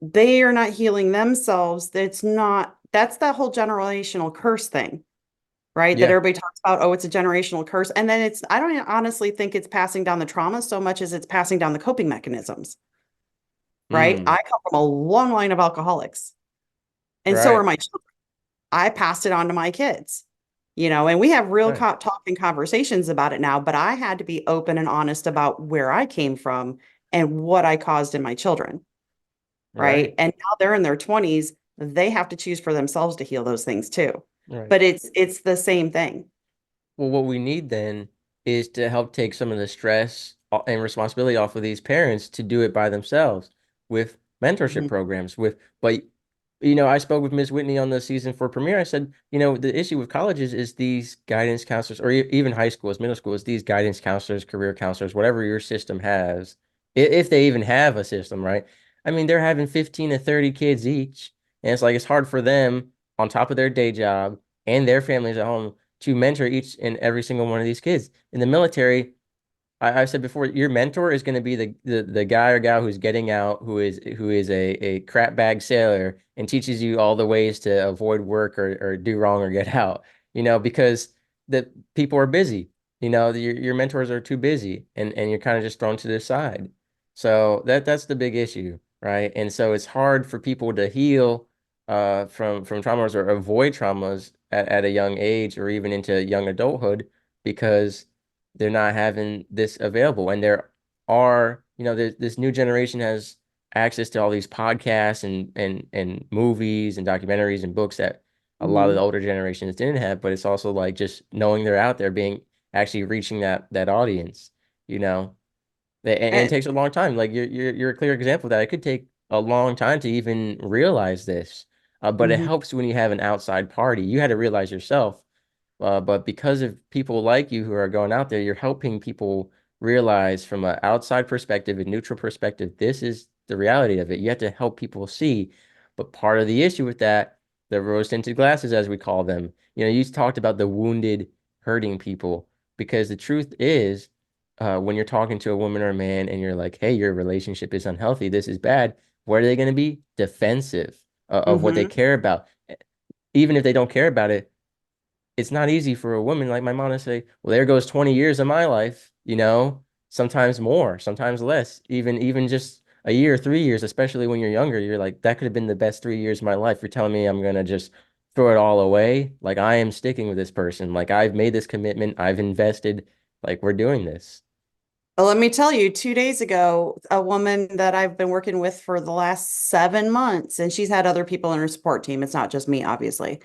S2: they are not healing themselves, that's that whole generational curse thing, right? That
S1: Yeah.
S2: everybody talks about, oh, it's a generational curse. And then I don't honestly think it's passing down the trauma so much as it's passing down the coping mechanisms, right?
S1: Mm.
S2: I come from a long line of alcoholics, and so are
S1: Right.
S2: my children. I passed it on to my kids, and we have real
S1: Right.
S2: talking conversations about it now, but I had to be open and honest about where I came from and what I caused in my children, right?
S1: Right.
S2: And now they're in their 20s, they have to choose for themselves to heal those things too.
S1: Right.
S2: But it's the same thing.
S1: Well, what we need then is to help take some of the stress and responsibility off of these parents to do it by themselves with mentorship
S2: Mhm.
S1: programs. But I spoke with Ms. Whitney on the season 4 premiere. I said, the issue with colleges is these guidance counselors, or even high schools, middle schools, these guidance counselors, career counselors, whatever your system has, if they even have a system, right? I mean, they're having 15 to 30 kids each, and it's like it's hard for them on top of their day job and their families at home to mentor each and every single one of these kids. In the military, I said before, your mentor is going to be the guy or gal who's getting out, who is a crap bag sailor and teaches you all the ways to avoid work or do wrong or get out. Because the people are busy. Your mentors are too busy, and you're kind of just thrown to the side. So that's the big issue, right? And so it's hard for people to heal from traumas or avoid traumas at a young age or even into young adulthood because they're not having this available. And there are, this new generation has access to all these podcasts and movies and documentaries and books that a lot of the
S2: Hmm.
S1: older generations didn't have, but it's also like just knowing they're out there being actually reaching that audience, you know. And it
S2: And
S1: takes a long time. Like you're a clear example of that. It could take a long time to even realize this. But it
S2: mhm.
S1: helps when you have an outside party. You had to realize yourself. But because of people like you who are going out there, you're helping people realize from an outside perspective, a neutral perspective, this is the reality of it. You have to help people see. But part of the issue with that, the rose-tinted glasses, as we call them, you talked about the wounded hurting people because the truth is, when you're talking to a woman or a man and you're like, hey, your relationship is unhealthy, this is bad, what are they going to be? Defensive of what they
S2: Mhm.
S1: care about. Even if they don't care about it, it's not easy for a woman like my mom to say, well, there goes 20 years of my life, sometimes more, sometimes less, even just a year, 3 years, especially when you're younger, you're like, that could have been the best 3 years of my life. You're telling me I'm gonna just throw it all away? Like I am sticking with this person. Like I've made this commitment, I've invested, like we're doing this.
S2: Well, let me tell you, 2 days ago, a woman that I've been working with for the last 7 months, and she's had other people in her support team. It's not just me, obviously,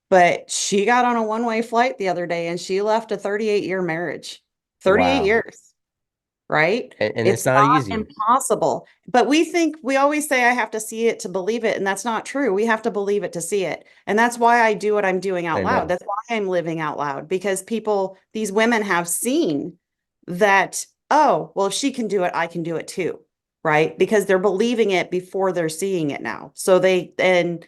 S2: but she got on a one-way flight the other day and she left a 38-year marriage. 38
S1: Wow.
S2: years. Right?
S1: And it's
S2: It's
S1: not
S2: not
S1: easy.
S2: impossible. But we always say I have to see it to believe it, and that's not true. We have to believe it to see it. And that's why I do what I'm doing out loud.
S1: Amen.
S2: That's why I'm living out loud because these women have seen that, oh, well, if she can do it, I can do it too. Right? Because they're believing it before they're seeing it now. And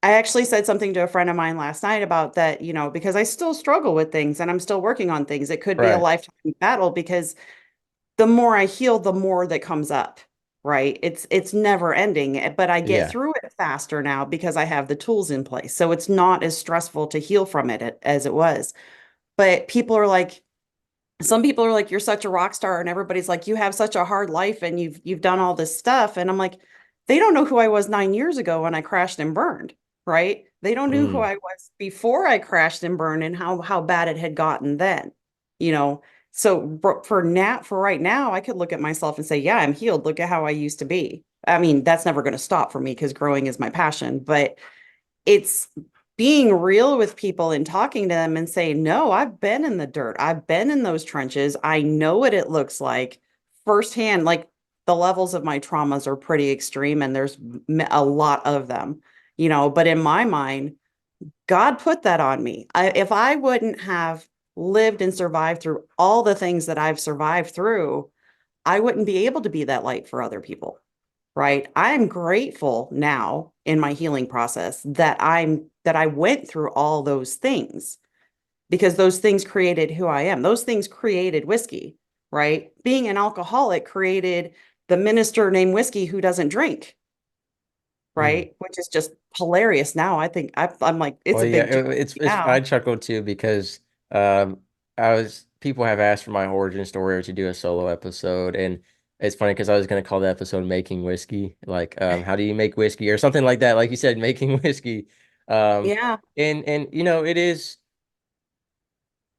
S2: I actually said something to a friend of mine last night about that, because I still struggle with things and I'm still working on things. It could be a
S1: Right.
S2: lifetime battle because the more I heal, the more that comes up, right? It's never ending, but I get
S1: Yeah.
S2: through it faster now because I have the tools in place. So it's not as stressful to heal from it as it was. But some people are like, you're such a rock star, and everybody's like, you have such a hard life and you've done all this stuff. And I'm like, they don't know who I was 9 years ago when I crashed and burned, right? They don't know who
S1: Mm.
S2: I was before I crashed and burned and how bad it had gotten then, you know. So for right now, I could look at myself and say, yeah, I'm healed. Look at how I used to be. I mean, that's never going to stop for me because growing is my passion, but it's being real with people and talking to them and saying, no, I've been in the dirt. I've been in those trenches. I know what it looks like firsthand. Like the levels of my traumas are pretty extreme and there's a lot of them, but in my mind, God put that on me. If I wouldn't have lived and survived through all the things that I've survived through, I wouldn't be able to be that light for other people, right? I'm grateful now in my healing process that I went through all those things because those things created who I am. Those things created whiskey, right? Being an alcoholic created the minister named Whiskey who doesn't drink,
S1: Mm.
S2: right? Which is just hilarious now. I think I'm like, it's
S1: Well,
S2: a
S1: yeah,
S2: big joke
S1: it's I
S2: now.
S1: chuckle too because um people have asked for my origin story or to do a solo episode, and it's funny because I was gonna call the episode "Making Whiskey," like how do you make whiskey or something like that, like you said, making whiskey. Um
S2: Yeah.
S1: and it is,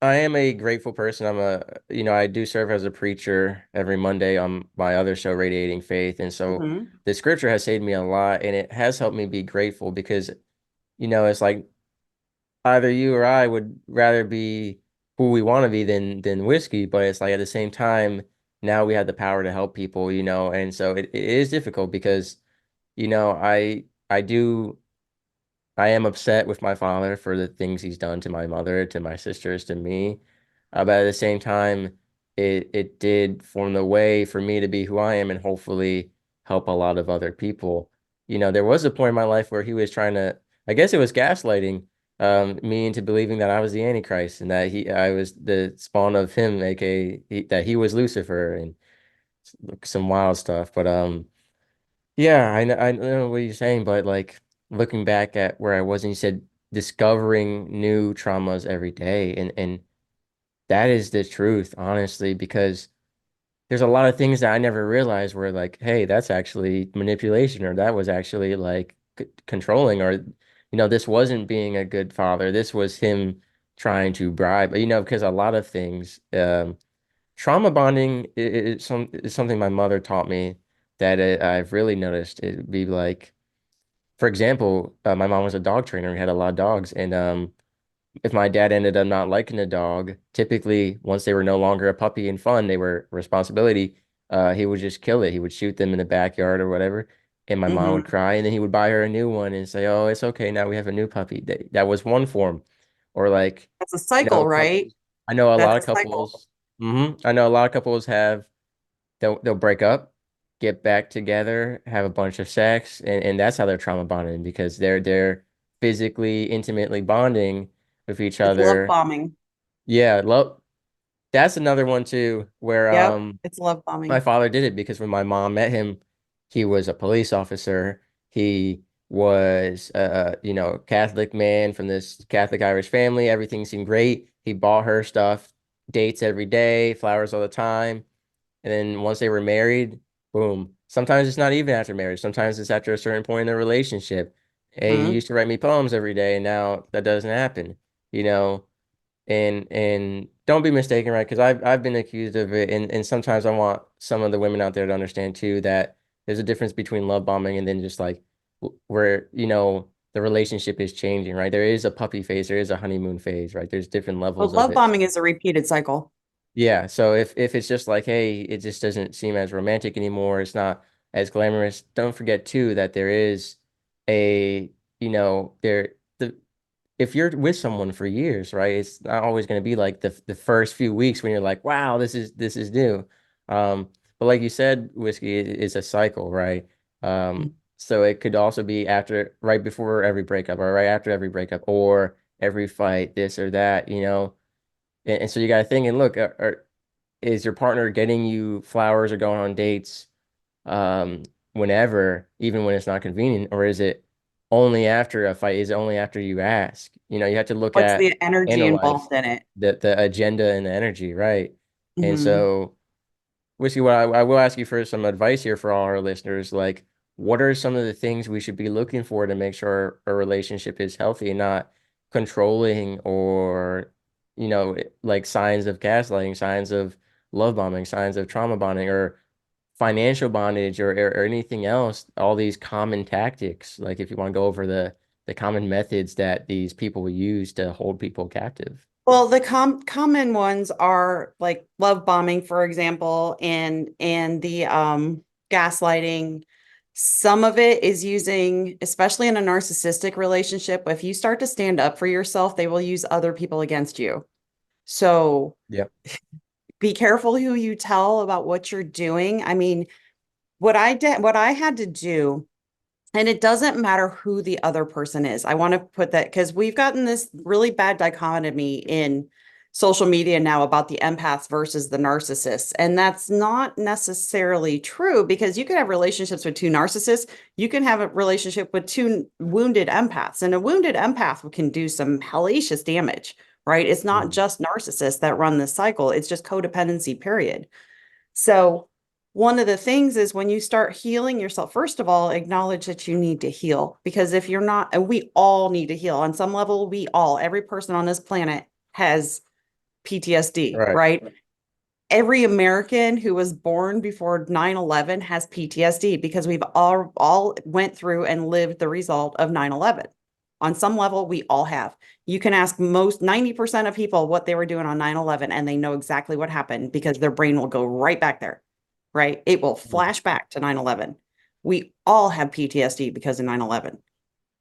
S1: I am a grateful person. I do serve as a preacher every Monday on my other show, Radiating Faith, and so
S2: Hmm.
S1: the scripture has saved me a lot, and it has helped me be grateful because it's like either you or I would rather be who we want to be than whiskey, but it's like at the same time, now we have the power to help people, and so it is difficult because, I do I am upset with my father for the things he's done to my mother, to my sisters, to me. But at the same time, it did form the way for me to be who I am and hopefully help a lot of other people. There was a point in my life where he was trying to, I guess it was gaslighting, me into believing that I was the Antichrist and that I was the spawn of him, aka that he was Lucifer and some wild stuff. But yeah, I know what you're saying, but like looking back at where I was, and you said discovering new traumas every day, and that is the truth, honestly, because there's a lot of things that I never realized were like, hey, that's actually manipulation, or that was actually like controlling, or this wasn't being a good father. This was him trying to bribe, because a lot of things, trauma bonding is something my mother taught me that I've really noticed. It'd be like, for example, my mom was a dog trainer. We had a lot of dogs, and if my dad ended up not liking the dog, typically once they were no longer a puppy and fun, they were a responsibility. He would just kill it. He would shoot them in the backyard or whatever, and my mom would
S2: Hmm.
S1: cry, and then he would buy her a new one and say, "Oh, it's okay. Now we have a new puppy." That was one form, or like,
S2: That's a cycle, right?
S1: couples. I know a
S2: That's
S1: lot
S2: a
S1: of
S2: cycle.
S1: couples. I know a lot of couples have they'll break up, get back together, have a bunch of sex, and that's how they're trauma bonding because they're physically, intimately bonding with each
S2: It's love
S1: other.
S2: bombing.
S1: Yeah, love. That's another one too, where
S2: Yep, it's love
S1: my
S2: bombing.
S1: father did it because when my mom met him, he was a police officer. He was Catholic man from this Catholic Irish family. Everything seemed great. He bought her stuff, dates every day, flowers all the time. And then once they were married, boom. Sometimes it's not even after marriage. Sometimes it's after a certain point in the relationship. Hey, you
S2: Hmm.
S1: used to write me poems every day, and now that doesn't happen. You know, and don't be mistaken, right? Because I've been accused of it, and sometimes I want some of the women out there to understand too that there's a difference between love bombing and then just like where the relationship is changing, right? There is a puppy phase, there is a honeymoon phase, right? There's different
S2: But
S1: levels of
S2: love
S1: it.
S2: bombing
S1: So
S2: is a repeated cycle.
S1: yeah, so if it's just like, hey, it just doesn't seem as romantic anymore, it's not as glamorous. Don't forget too that there is a, there the if you're with someone for years, right, it's not always going to be like the first few weeks when you're like, wow, this is new. But like you said, whiskey is a cycle, right? So it could also be after, right before every breakup, or right after every breakup, or every fight, this or that, and so you got to think and look, is your partner getting you flowers or going on dates um, whenever, even when it's not convenient, or is it only after a fight? Is it only after you ask? You have to look
S2: What's
S1: at,
S2: the energy
S1: analyze
S2: involved in it?
S1: the agenda and the energy, right? And
S2: Hmm.
S1: so, Whiskey, what I will ask you for some advice here for all our listeners, like, what are some of the things we should be looking for to make sure our relationship is healthy and not controlling, or, like signs of gaslighting, signs of love bombing, signs of trauma bonding, or financial bondage, or anything else, all these common tactics, like if you want to go over the common methods that these people use to hold people captive.
S2: Well, the common ones are like love bombing, for example, and the gaslighting. Some of it is using, especially in a narcissistic relationship, if you start to stand up for yourself, they will use other people against you. So
S1: Yep.
S2: be careful who you tell about what you're doing. I mean, what I had to do, and it doesn't matter who the other person is. I want to put that because we've gotten this really bad dichotomy in social media now about the empaths versus the narcissists. And that's not necessarily true because you can have relationships with two narcissists. You can have a relationship with two wounded empaths, and a wounded empath can do some hellacious damage, right? It's not
S1: Mhm.
S2: just narcissists that run this cycle, it's just codependency, period. So, one of the things is when you start healing yourself, first of all, acknowledge that you need to heal because if you're not, and we all need to heal on some level, every person on this planet has PTSD,
S1: Right.
S2: right? Every American who was born before 9/11 has PTSD because we've all went through and lived the result of 9/11. On some level, we all have. You can ask most 90% of people what they were doing on 9/11, and they know exactly what happened because their brain will go right back there, right? It will
S1: Mhm.
S2: flash back to 9/11. We all have PTSD because of 9/11,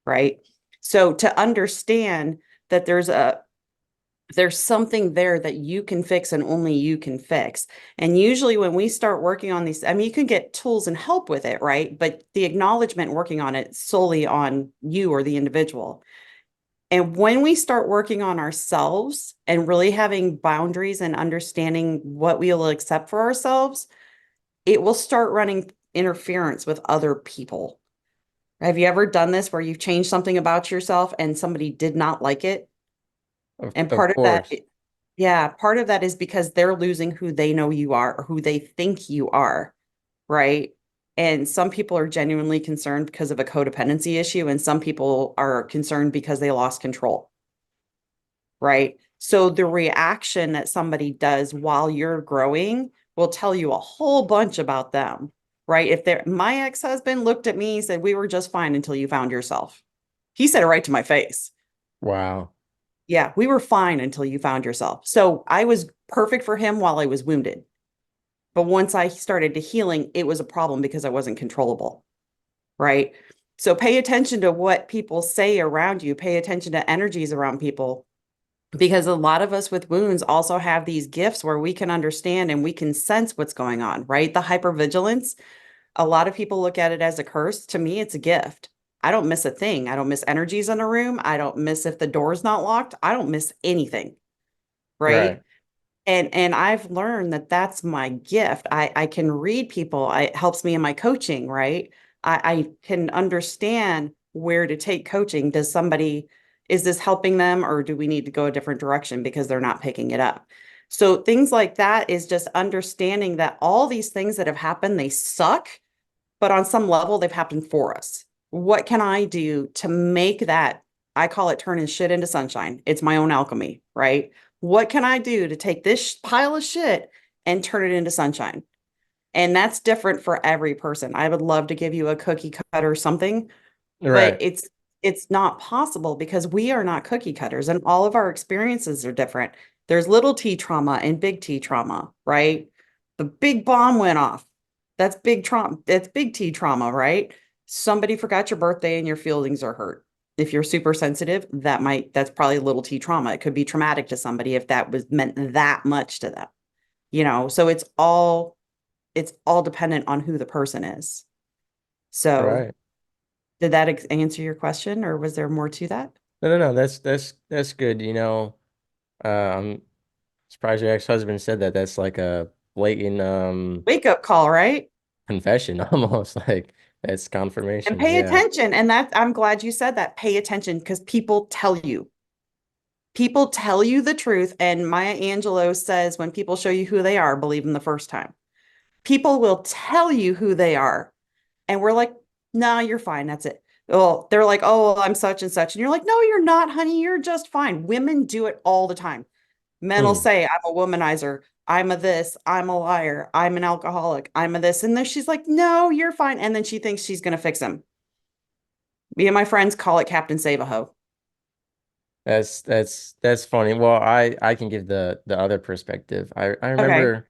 S2: right? So to understand that there's something there that you can fix and only you can fix. And usually when we start working on these, I mean, you can get tools and help with it, right? But the acknowledgement working on it solely on you or the individual. And when we start working on ourselves and really having boundaries and understanding what we will accept for ourselves, it will start running interference with other people. Have you ever done this where you've changed something about yourself and somebody did not like it? And
S1: Of
S2: part of that,
S1: course.
S2: yeah, part of that is because they're losing who they know you are or who they think you are, right? And some people are genuinely concerned because of a codependency issue, and some people are concerned because they lost control, right? So the reaction that somebody does while you're growing will tell you a whole bunch about them, right? If they're my ex-husband looked at me and said, "We were just fine until you found yourself." He said it right to my face.
S1: Wow.
S2: Yeah, we were fine until you found yourself. So I was perfect for him while I was wounded. But once I started to healing, it was a problem because I wasn't controllable, right? So pay attention to what people say around you, pay attention to energies around people, because a lot of us with wounds also have these gifts where we can understand and we can sense what's going on, right? The hypervigilance, a lot of people look at it as a curse. To me, it's a gift. I don't miss a thing. I don't miss energies in a room. I don't miss if the door's not locked. I don't miss anything,
S1: Right.
S2: right? And I've learned that that's my gift. I can read people. It helps me in my coaching, right? I can understand where to take coaching. Is this helping them, or do we need to go a different direction because they're not picking it up? So things like that is just understanding that all these things that have happened, they suck, but on some level, they've happened for us. What can I do to make that? I call it turning shit into sunshine. It's my own alchemy, right? What can I do to take this pile of shit and turn it into sunshine? And that's different for every person. I would love to give you a cookie cutter or something, but
S1: Right.
S2: it's not possible because we are not cookie cutters and all of our experiences are different. There's little T trauma and big T trauma, right? The big bomb went off. That's big trauma. That's big T trauma, right? Somebody forgot your birthday and your feelings are hurt. If you're super sensitive, that's probably little T trauma. It could be traumatic to somebody if that was meant that much to them, so it's all dependent on who the person is. So
S1: Right.
S2: did that answer your question, or was there more to that?
S1: No, no, no. That's good. I'm surprised your ex-husband said that. That's like a blatant
S2: Wake up call, right?
S1: confession almost. Like that's
S2: And
S1: confirmation.
S2: pay
S1: Yeah.
S2: attention. And I'm glad you said that. Pay attention because people tell you. People tell you the truth. And Maya Angelou says, when people show you who they are, believe them the first time. People will tell you who they are. And we're like, no, you're fine. That's it. Well, they're like, oh, well, I'm such and such. And you're like, no, you're not, honey. You're just fine. Women do it all the time. Men will
S1: Hmm.
S2: say, I'm a womanizer. I'm a this. I'm a liar. I'm an alcoholic. I'm a this. And then she's like, no, you're fine. And then she thinks she's going to fix him. Me and my friends call it Captain Save-A-Ho.
S1: That's funny. Well, I can give the other perspective. I
S2: Okay.
S1: remember.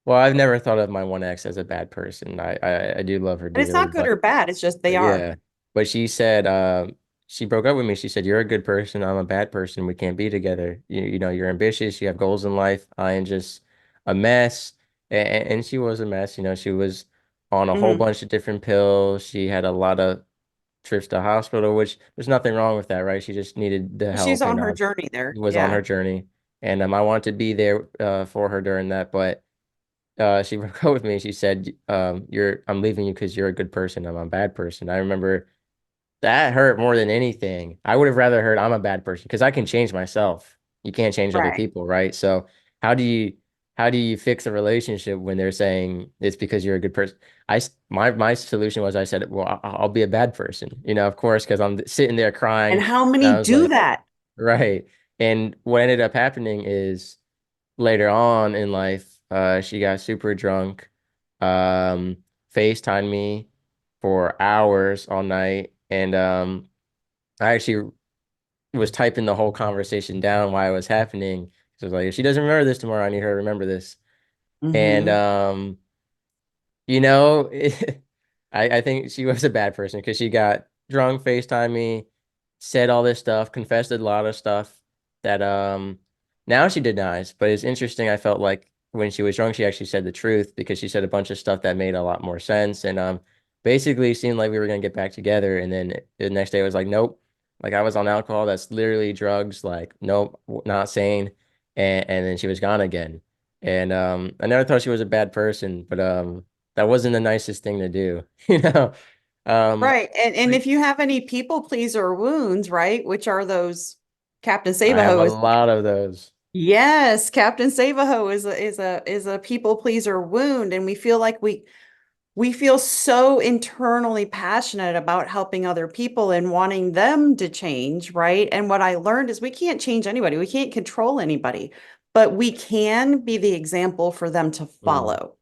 S1: Well, I've never thought of my one ex as a bad person. I do love her
S2: And it's
S1: dearly,
S2: not good
S1: but
S2: or bad. It's just they are.
S1: yeah. But she said, she broke up with me. She said, "You're a good person. I'm a bad person. We can't be together. You're ambitious. You have goals in life. I am just a mess." And she was a mess. She was on a whole
S2: Hmm.
S1: bunch of different pills. She had a lot of trips to hospital, which there's nothing wrong with that, right? She just needed the
S2: She's
S1: help,
S2: on
S1: and
S2: her journey there.
S1: was on her
S2: Yeah.
S1: journey. And I wanted to be there for her during that, but she broke up with me. She said, I'm leaving you because you're a good person. I'm a bad person." I remember that hurt more than anything. I would have rather heard I'm a bad person because I can change myself. You can't change other
S2: Right.
S1: people, right? So how do you how do you fix a relationship when they're saying it's because you're a good person? My solution was, I said, well, I'll be a bad person, of course, because I'm sitting there
S2: And
S1: crying,
S2: how
S1: and
S2: many
S1: I was
S2: do
S1: like,
S2: that?
S1: right. And what ended up happening is later on in life, she got super drunk, um, FaceTimed me for hours all night, and I actually was typing the whole conversation down while it was happening. So I was like, if she doesn't remember this tomorrow, I need her to remember this. And
S2: Hmm.
S1: you know, I think she was a bad person because she got drunk, FaceTime me, said all this stuff, confessed a lot of stuff that now she denies. But it's interesting. I felt like when she was drunk, she actually said the truth because she said a bunch of stuff that made a lot more sense, and basically seemed like we were gonna get back together. And then the next day it was like, nope. Like I was on alcohol. That's literally drugs. Like, nope, not sane. And then she was gone again. And I never thought she was a bad person, but that wasn't the nicest thing to do, you know. Um,
S2: Right. And
S1: like,
S2: if you have any people pleaser wounds, right, which are those Captain
S1: I have
S2: Save-A-Ho
S1: a
S2: is
S1: lot of those.
S2: yes, Captain Save-A-Ho is a people pleaser wound. And we feel like we feel so internally passionate about helping other people and wanting them to change, right? And what I learned is we can't change anybody. We can't control anybody, but we can be the example for them to
S1: Mm,
S2: follow,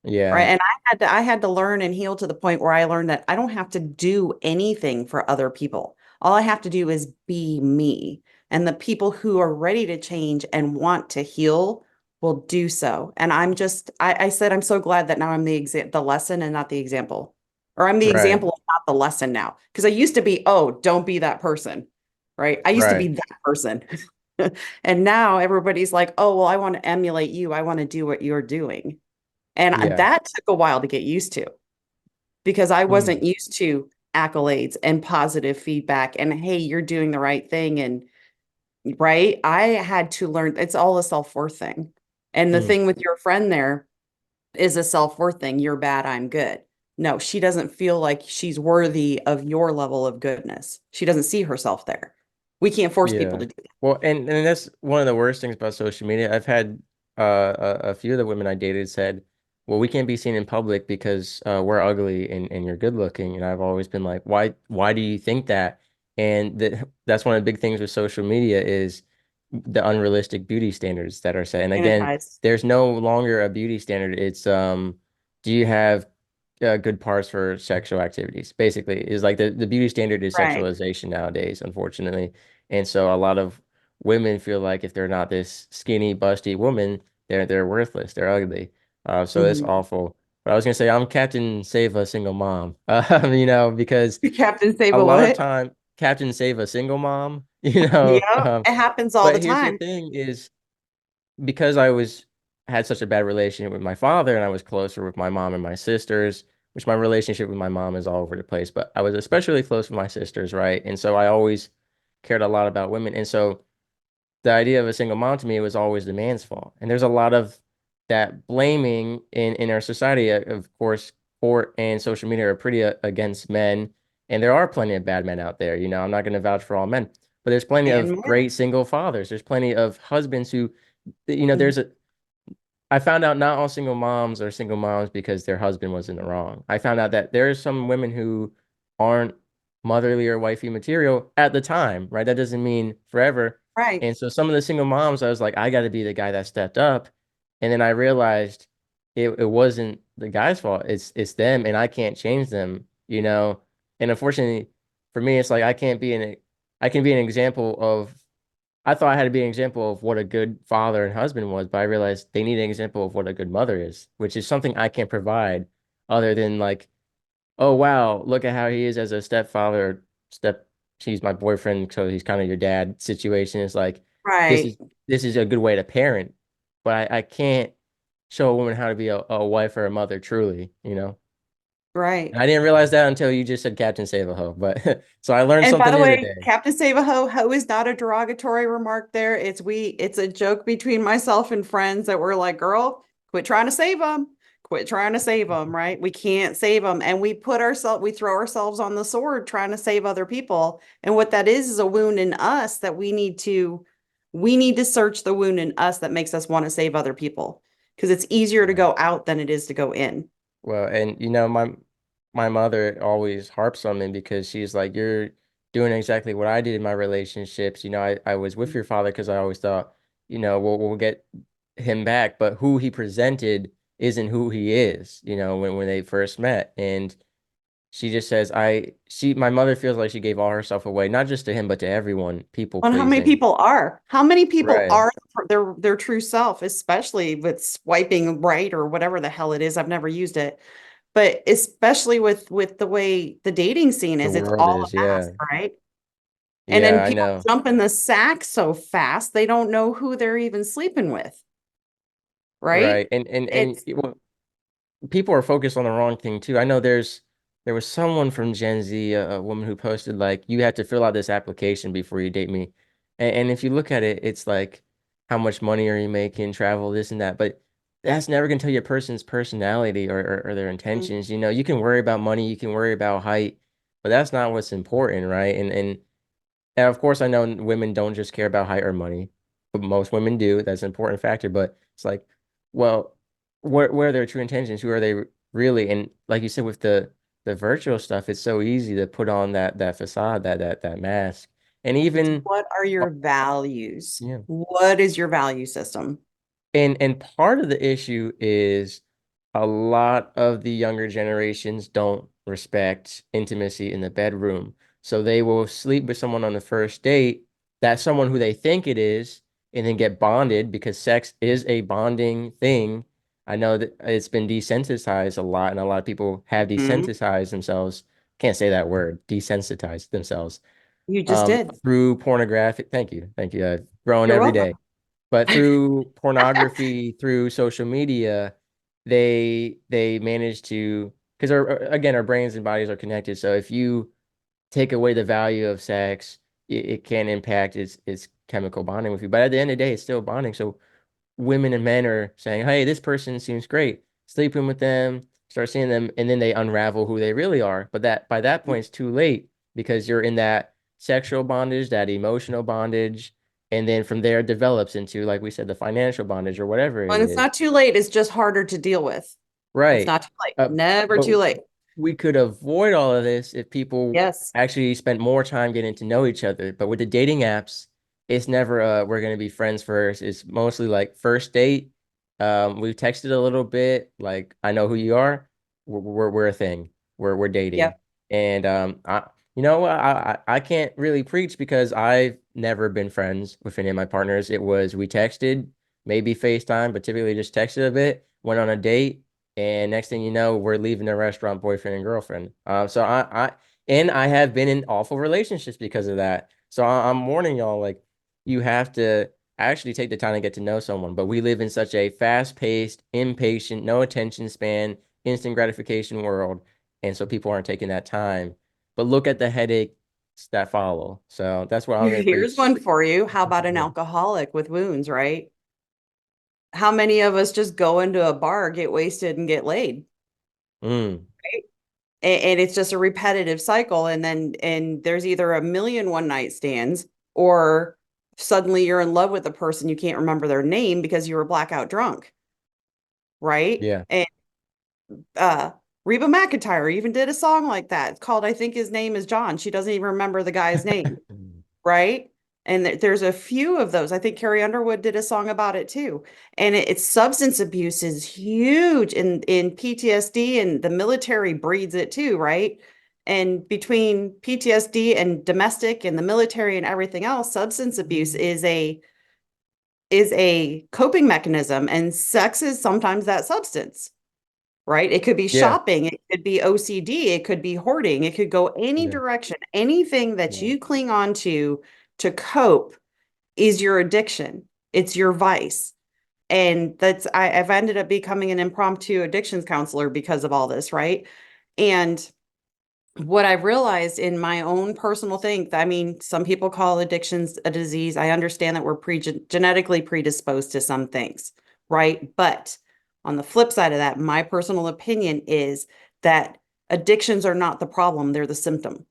S2: right?
S1: yeah,
S2: And I had to learn and heal to the point where I learned that I don't have to do anything for other people. All I have to do is be me. And the people who are ready to change and want to heal will do so. And I said, I'm so glad that now I'm the lesson and not the example. Or I'm the
S1: right,
S2: example and not the lesson now. Because I used to be, oh, don't be that person. Right. I used to
S1: right,
S2: be that person. And now everybody's like, oh, well, I want to emulate you. I want to do what you're doing. And
S1: yeah,
S2: that took a while to get used to because I
S1: mm,
S2: wasn't used to accolades and positive feedback and, hey, you're doing the right thing. And right, I had to learn it's all a self-worth thing. And the
S1: mm,
S2: thing with your friend there is a self-worth thing. You're bad, I'm good. No, she doesn't feel like she's worthy of your level of goodness. She doesn't see herself there. We can't force people
S1: yeah.
S2: to do that.
S1: Well, and that's one of the worst things about social media. I've had a few of the women I dated said, "Well, we can't be seen in public because we're ugly and you're good looking." And I've always been like, "Why do you think that?" And that's one of the big things with social media is the unrealistic beauty standards that are set. And again,
S2: Sanitize.
S1: there's no longer a beauty standard. It's do you have good parts for sexual activities? Basically, is like the beauty standard is
S2: Right.
S1: sexualization nowadays, unfortunately. And so a lot of women feel like if they're not this skinny, busty woman, they're worthless. They're ugly. So it's
S2: Mhm.
S1: awful. But I was gonna say I'm Captain Save a Single Mom. Because
S2: Captain Save
S1: a
S2: a
S1: lot of
S2: what?
S1: time Captain Save a Single Mom,
S2: Yep, it happens all
S1: But
S2: the
S1: here's the
S2: time.
S1: thing is because I was had such a bad relationship with my father and I was closer with my mom and my sisters, which my relationship with my mom is all over the place, but I was especially close with my sisters, right? And so I always cared a lot about women. And so the idea of a single mom to me was always the man's fault. And there's a lot of that blaming in our society. Of course, court and social media are pretty against men, and there are plenty of bad men out there. I'm not going to vouch for all men, but there's plenty
S2: And
S1: of
S2: more.
S1: great single fathers. There's plenty of husbands who,
S2: Mhm.
S1: there's a I found out not all single moms are single moms because their husband was in the wrong. I found out that there are some women who aren't motherly or wifey material at the time, right? That doesn't mean forever.
S2: Right,
S1: And so some of the single moms, I was like, I got to be the guy that stepped up. And then I realized it wasn't the guy's fault. It's them, and I can't change them. And unfortunately, for me, it's like I can be an example of I thought I had to be an example of what a good father and husband was, but I realized they need an example of what a good mother is, which is something I can't provide other than like, oh wow, look at how he is as a stepfather, step he's my boyfriend, so he's kind of your dad situation. It's like this
S2: right,
S1: is this is a good way to parent, but I can't show a woman how to be a wife or a mother truly.
S2: right.
S1: And I didn't realize that until you just said Captain Save a Ho. But so I learned
S2: And by
S1: something
S2: the
S1: new
S2: way,
S1: today.
S2: Captain Save a Ho, ho is not a derogatory remark there. It's a joke between myself and friends that we're like, girl, quit trying to save them. Quit trying to save them, right? We can't save them. And we throw ourselves on the sword trying to save other people. And what that is a wound in us that we need to search the wound in us that makes us want to save other people. Because it's easier to
S1: Yeah.
S2: go out than it is to go in.
S1: Well, and my mother always harps on me because she's like, you're doing exactly what I did in my relationships. I was with your father because I always thought, we'll get him back, but who he presented isn't who he is, when they first met. And she just says, my mother feels like she gave all herself away, not just to him, but to everyone, people
S2: On how many
S1: pleasing.
S2: people are? How many people
S1: Right.
S2: are their true self, especially with swiping right or whatever the hell it is. I've never used it, but especially with the way the dating scene
S1: The
S2: is, it's
S1: world
S2: all
S1: is,
S2: a mask,
S1: yeah.
S2: right? And then
S1: Yeah, I
S2: people
S1: know.
S2: jump in the sack so fast they don't know who they're even sleeping with, right?
S1: Right. And
S2: It's
S1: well, people are focused on the wrong thing too. I know there was someone from Gen Z, a woman who posted like you had to fill out this application before you date me. And if you look at it, it's like how much money are you making, travel, this and that. But that's never gonna tell you a person's personality or their intentions. You can worry about money, you can worry about height, but that's not what's important, right? And of course, I know women don't just care about height or money, but most women do. That's an important factor. But it's like, well, where are their true intentions? Who are they really. And like you said, with the virtual stuff, it's so easy to put on that facade, that mask. And
S2: It's
S1: even
S2: what are your values?
S1: yeah.
S2: What is your value system?
S1: And part of the issue is a lot of the younger generations don't respect intimacy in the bedroom. So they will sleep with someone on the first date, that's someone who they think it is, and then get bonded because sex is a bonding thing. I know that it's been desensitized a lot, and a lot of people have
S2: Mhm.
S1: desensitized themselves. Can't say that word, desensitized themselves
S2: You just did.
S1: through pornographic. Thank you. Thank you. I've grown
S2: You're
S1: every
S2: welcome.
S1: day. But through pornography, through social media, they manage to because again our brains and bodies are connected. So if you take away the value of sex, it can impact its chemical bonding with you. But at the end of the day, it's still bonding. So women and men are saying, "Hey, this person seems great." Sleeping with them, start seeing them, and then they unravel who they really are. But that by that point, it's too late because you're in that sexual bondage, that emotional bondage, and then from there it develops into, like we said, the financial bondage or whatever it
S2: And it's
S1: is.
S2: not too late. It's just harder to deal with. It's
S1: Right.
S2: not too late.
S1: Uh,
S2: Never
S1: but
S2: too late.
S1: we could avoid all of this if people
S2: Yes.
S1: actually spent more time getting to know each other. But with the dating apps, it's never we're gonna be friends first. It's mostly like first date. We've texted a little bit, like I know who you are. We're a thing. We're dating.
S2: Yep.
S1: And you know what, I can't really preach because I've never been friends with any of my partners. It was we texted, maybe FaceTime, but typically just texted a bit, went on a date and next thing you know, we're leaving the restaurant, boyfriend and girlfriend. And I have been in awful relationships because of that. So I'm warning y'all, like, you have to actually take the time to get to know someone. But we live in such a fast-paced, impatient, no attention span, instant gratification world. And so people aren't taking that time. But look at the headaches that follow. So that's what I'm going to
S2: Here's
S1: preach.
S2: one for you. How about an
S1: Yeah.
S2: alcoholic with wounds, right? How many of us just go into a bar, get wasted, and get laid?
S1: Mm,
S2: Right? And it's just a repetitive cycle. And there's either a million one night stands, or suddenly you're in love with a person you can't remember their name because you were blackout drunk, right?
S1: yeah.
S2: And uh Reba McEntire even did a song like that. It's called I Think His Name Is John. She doesn't even remember the guy's name, right? And there's a few of those. I think Carrie Underwood did a song about it too. And it's substance abuse is huge in PTSD, and the military breeds it too, right? And between PTSD and domestic and the military and everything else, substance abuse is a coping mechanism, and sex is sometimes that substance, right? It could be
S1: Yeah.
S2: shopping, it could be OCD, it could be hoarding, it could go any
S1: Yeah.
S2: direction. Anything that
S1: Yeah.
S2: you cling on to cope is your addiction. It's your vice. And I've ended up becoming an impromptu addictions counselor because of all this, right? And what I've realized in my own personal thing, I mean, some people call addictions a disease. I understand that we're genetically predisposed to some things, right? But on the flip side of that, my personal opinion is that addictions are not the problem, they're the symptom.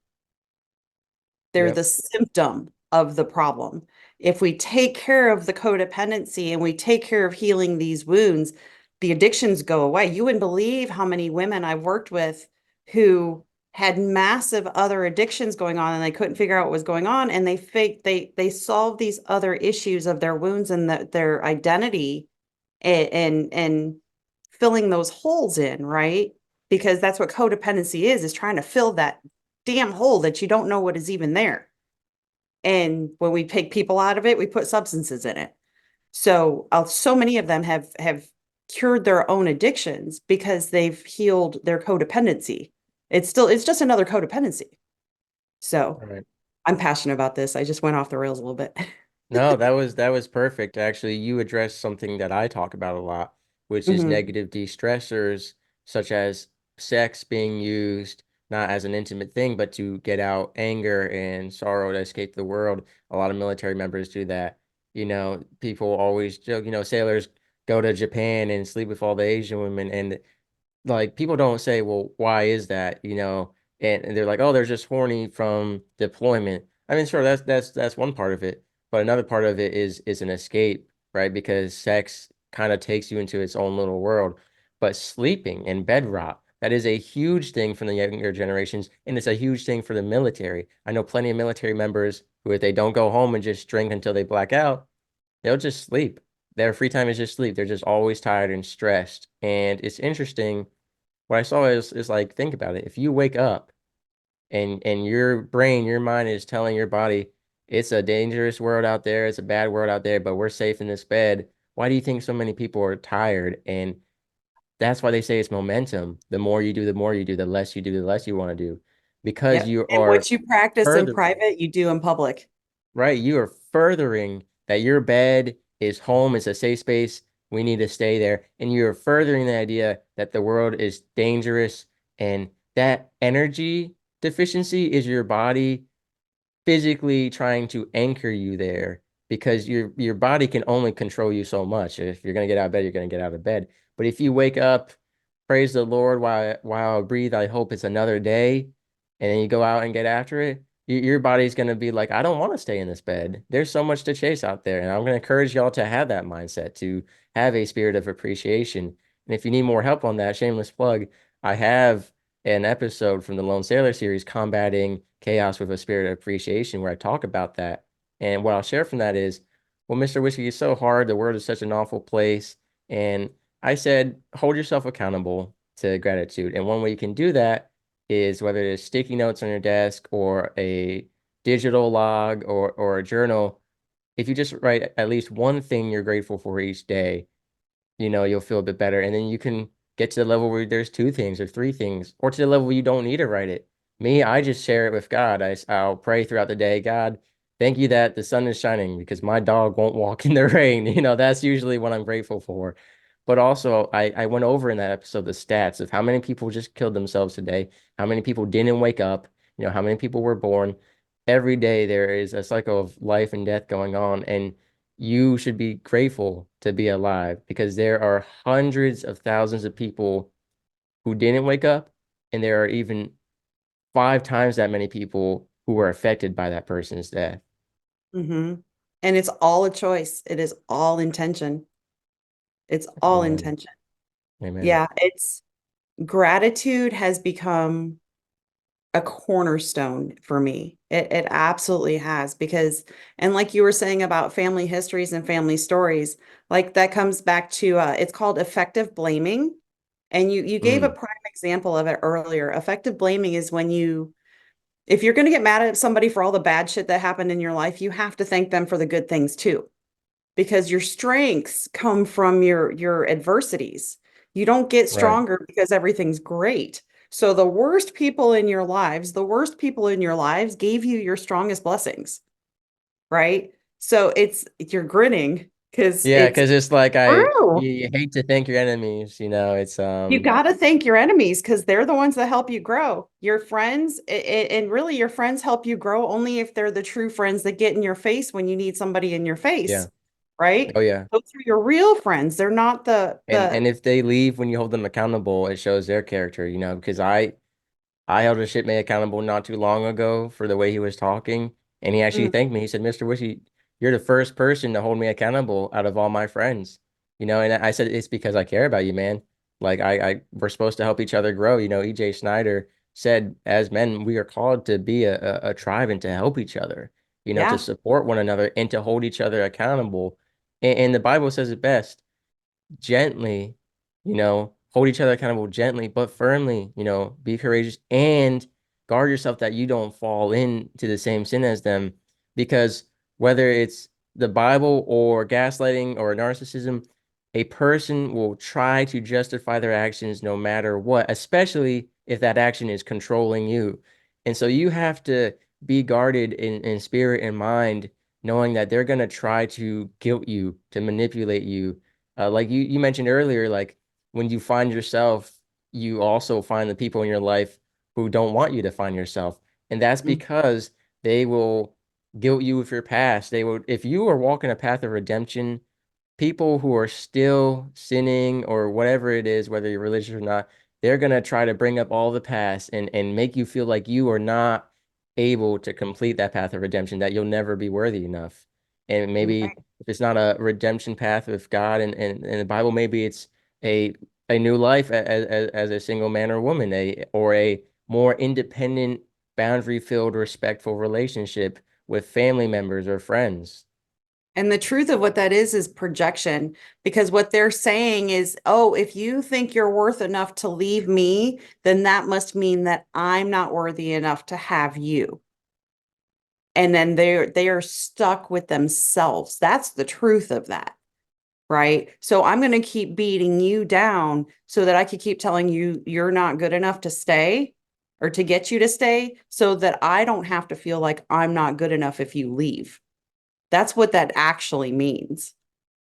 S2: They're the
S1: Yep.
S2: symptom of the problem. If we take care of the codependency and we take care of healing these wounds, the addictions go away. You wouldn't believe how many women I've worked with who had massive other addictions going on and they couldn't figure out what was going on, and they solved these other issues of their wounds and their identity, and filling those holes in, right? Because that's what codependency is trying to fill that damn hole that you don't know what is even there. And when we take people out of it, we put substances in it. So so many of them have cured their own addictions because they've healed their codependency. It's just another codependency. So
S1: All right.
S2: I'm passionate about this. I just went off the rails a little bit.
S1: No, that was perfect. Actually, you addressed something that I talk about a lot, which is
S2: Hmm.
S1: negative de-stressors, such as sex being used not as an intimate thing, but to get out anger and sorrow to escape the world. A lot of military members do that. People always joke, sailors go to Japan and sleep with all the Asian women, and like people don't say, well, why is that? And they're like, oh, they're just horny from deployment. I mean, sure, that's one part of it, but another part of it is an escape, right? Because sex kind of takes you into its own little world. but sleeping and bed rot, that is a huge thing from the younger generations, and it's a huge thing for the military. I know plenty of military members who, if they don't go home and just drink until they black out, they'll just sleep. Their free time is just sleep. They're just always tired and stressed. And it's interesting. What I saw is like, think about it. If you wake up and your brain, your mind is telling your body, it's a dangerous world out there, it's a bad world out there, but we're safe in this bed. Why do you think so many people are tired? And that's why they say it's momentum. The more you do, the more you do, the less you do, the less you want to do. Because
S2: Yep.
S1: you
S2: And
S1: are
S2: what you practice in
S1: furthering,
S2: private, you do in public.
S1: right? You are furthering that your bed is home, it's a safe space. We need to stay there. And you're furthering the idea that the world is dangerous, and that energy deficiency is your body physically trying to anchor you there, because your body can only control you so much. If you're gonna get out of bed, you're gonna get out of bed. But if you wake up, praise the Lord while I breathe, I hope it's another day, and then you go out and get after it, your body's gonna be like, I don't want to stay in this bed. There's so much to chase out there. And I'm gonna encourage y'all to have that mindset, to have a spirit of appreciation. And if you need more help on that, shameless plug, I have an episode from the Lone Sailor series, Combating Chaos with a Spirit of Appreciation, where I talk about that. And what I'll share from that is, well, Mr. Whiskey, it's so hard. The world is such an awful place. And I said, hold yourself accountable to gratitude. And one way you can do that is, whether it's sticky notes on your desk or a digital log or a journal, if you just write at least one thing you're grateful for each day, you'll feel a bit better. And then you can get to the level where there's two things or three things, or to the level where you don't need to write it. Me, I just share it with God. I'll pray throughout the day. God, thank you that the sun is shining because my dog won't walk in the rain. That's usually what I'm grateful for. But also, I went over in that episode the stats of how many people just killed themselves today, how many people didn't wake up, how many people were born. Every day there is a cycle of life and death going on. And you should be grateful to be alive, because there are hundreds of thousands of people who didn't wake up, and there are even 5 times that many people who were affected by that person's death.
S2: Hmm. And it's all a choice. It is all intention. It's all
S1: Amen.
S2: intention.
S1: Amen.
S2: Yeah, it's gratitude has become a cornerstone for me. It absolutely has because, and like you were saying about family histories and family stories, like that comes back to it's called effective blaming. And you gave a
S1: Mm,
S2: prime example of it earlier. Effective blaming is when if you're going to get mad at somebody for all the bad shit that happened in your life, you have to thank them for the good things too, because your strengths come from your adversities. You don't get
S1: right.
S2: stronger because everything's great. So the worst people in your lives, the worst people in your lives gave you your strongest blessings, right? So you're grinning because
S1: Yeah,
S2: it's
S1: because it's like,
S2: true.
S1: you hate to thank your enemies, it's
S2: You got to thank your enemies because they're the ones that help you grow. Your friends, and really your friends help you grow only if they're the true friends that get in your face when you need somebody in your
S1: yeah.
S2: face, right?
S1: Oh yeah.
S2: Those are your real friends. They're not
S1: And if they leave when you hold them accountable, it shows their character, because I held a shipmate accountable not too long ago for the way he was talking, and he actually
S2: Mm,
S1: thanked me. He said, "Mr. Wishy, you're the first person to hold me accountable out of all my friends." And I said, "It's because I care about you, man. Like we're supposed to help each other grow." EJ Snyder said, "As men, we are called to be a tribe and to help each other, to
S2: yeah.
S1: support one another and to hold each other accountable." And the Bible says it best: gently, hold each other accountable gently but firmly, be courageous and guard yourself that you don't fall into the same sin as them. Because whether it's the Bible or gaslighting or narcissism, a person will try to justify their actions no matter what, especially if that action is controlling you. And so you have to be guarded in spirit and mind, knowing that they're going to try to guilt you, to manipulate you, like you mentioned earlier, like when you find yourself, you also find the people in your life who don't want you to find yourself. And that's
S2: Mm,
S1: because they will guilt you with your past. They will, if you are walking a path of redemption, people who are still sinning or whatever it is, whether you're religious or not, they're gonna try to bring up all the past and make you feel like you are not able to complete that path of redemption, that you'll never be worthy enough. And maybe
S2: right.
S1: if it's not a redemption path with God and the Bible, maybe it's a a new life as a single man or woman, a more independent, boundary-filled, respectful relationship with family members or friends.
S2: And the truth of what that is projection, because what they're saying is, oh, if you think you're worth enough to leave me, then that must mean that I'm not worthy enough to have you. And then they are stuck with themselves. That's the truth of that, right? So I'm going to keep beating you down so that I could keep telling you you're not good enough to stay or to get you to stay so that I don't have to feel like I'm not good enough if you leave. That's what that actually means,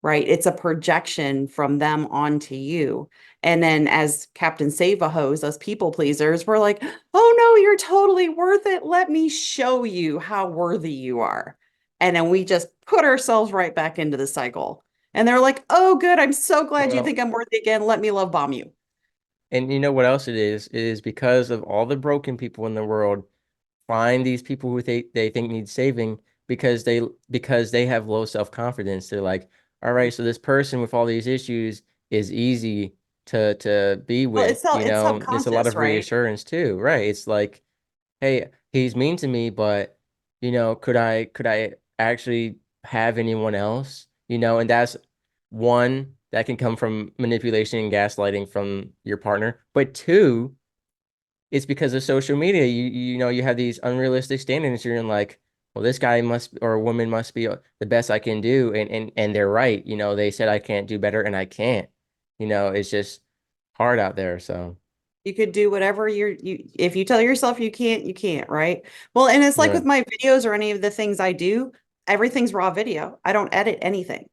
S2: right? It's a projection from them onto you. And then as Captain Save a Hose, us people pleasers, we're like, oh no, you're totally worth it. Let me show you how worthy you are. And then we just put ourselves right back into the cycle. And they're like, oh, good. I'm so glad you
S1: Well,
S2: think I'm worthy again. Let me love bomb you.
S1: and you know what else it is? It is because of all the broken people in the world find these people who they think need saving because they have low self-confidence. They're like, all right, so this person with all these issues is easy to be
S2: Well,
S1: with,
S2: it's
S1: It's a lot
S2: subconscious,
S1: of
S2: right?
S1: reassurance too, right? It's like, hey, he's mean to me, but could I actually have anyone else? And that's one that can come from manipulation and gaslighting from your partner. But two, it's because of social media. You have these unrealistic standards. You're in like, well, this guy must or a woman must be the best I can do, and they're right. They said I can't do better, and I can't. It's just hard out there. So
S2: You could do whatever you if you tell yourself you can't, you can't, right? Well, and it's like
S1: yeah,
S2: with my videos or any of the things I do, everything's raw video. I don't edit anything.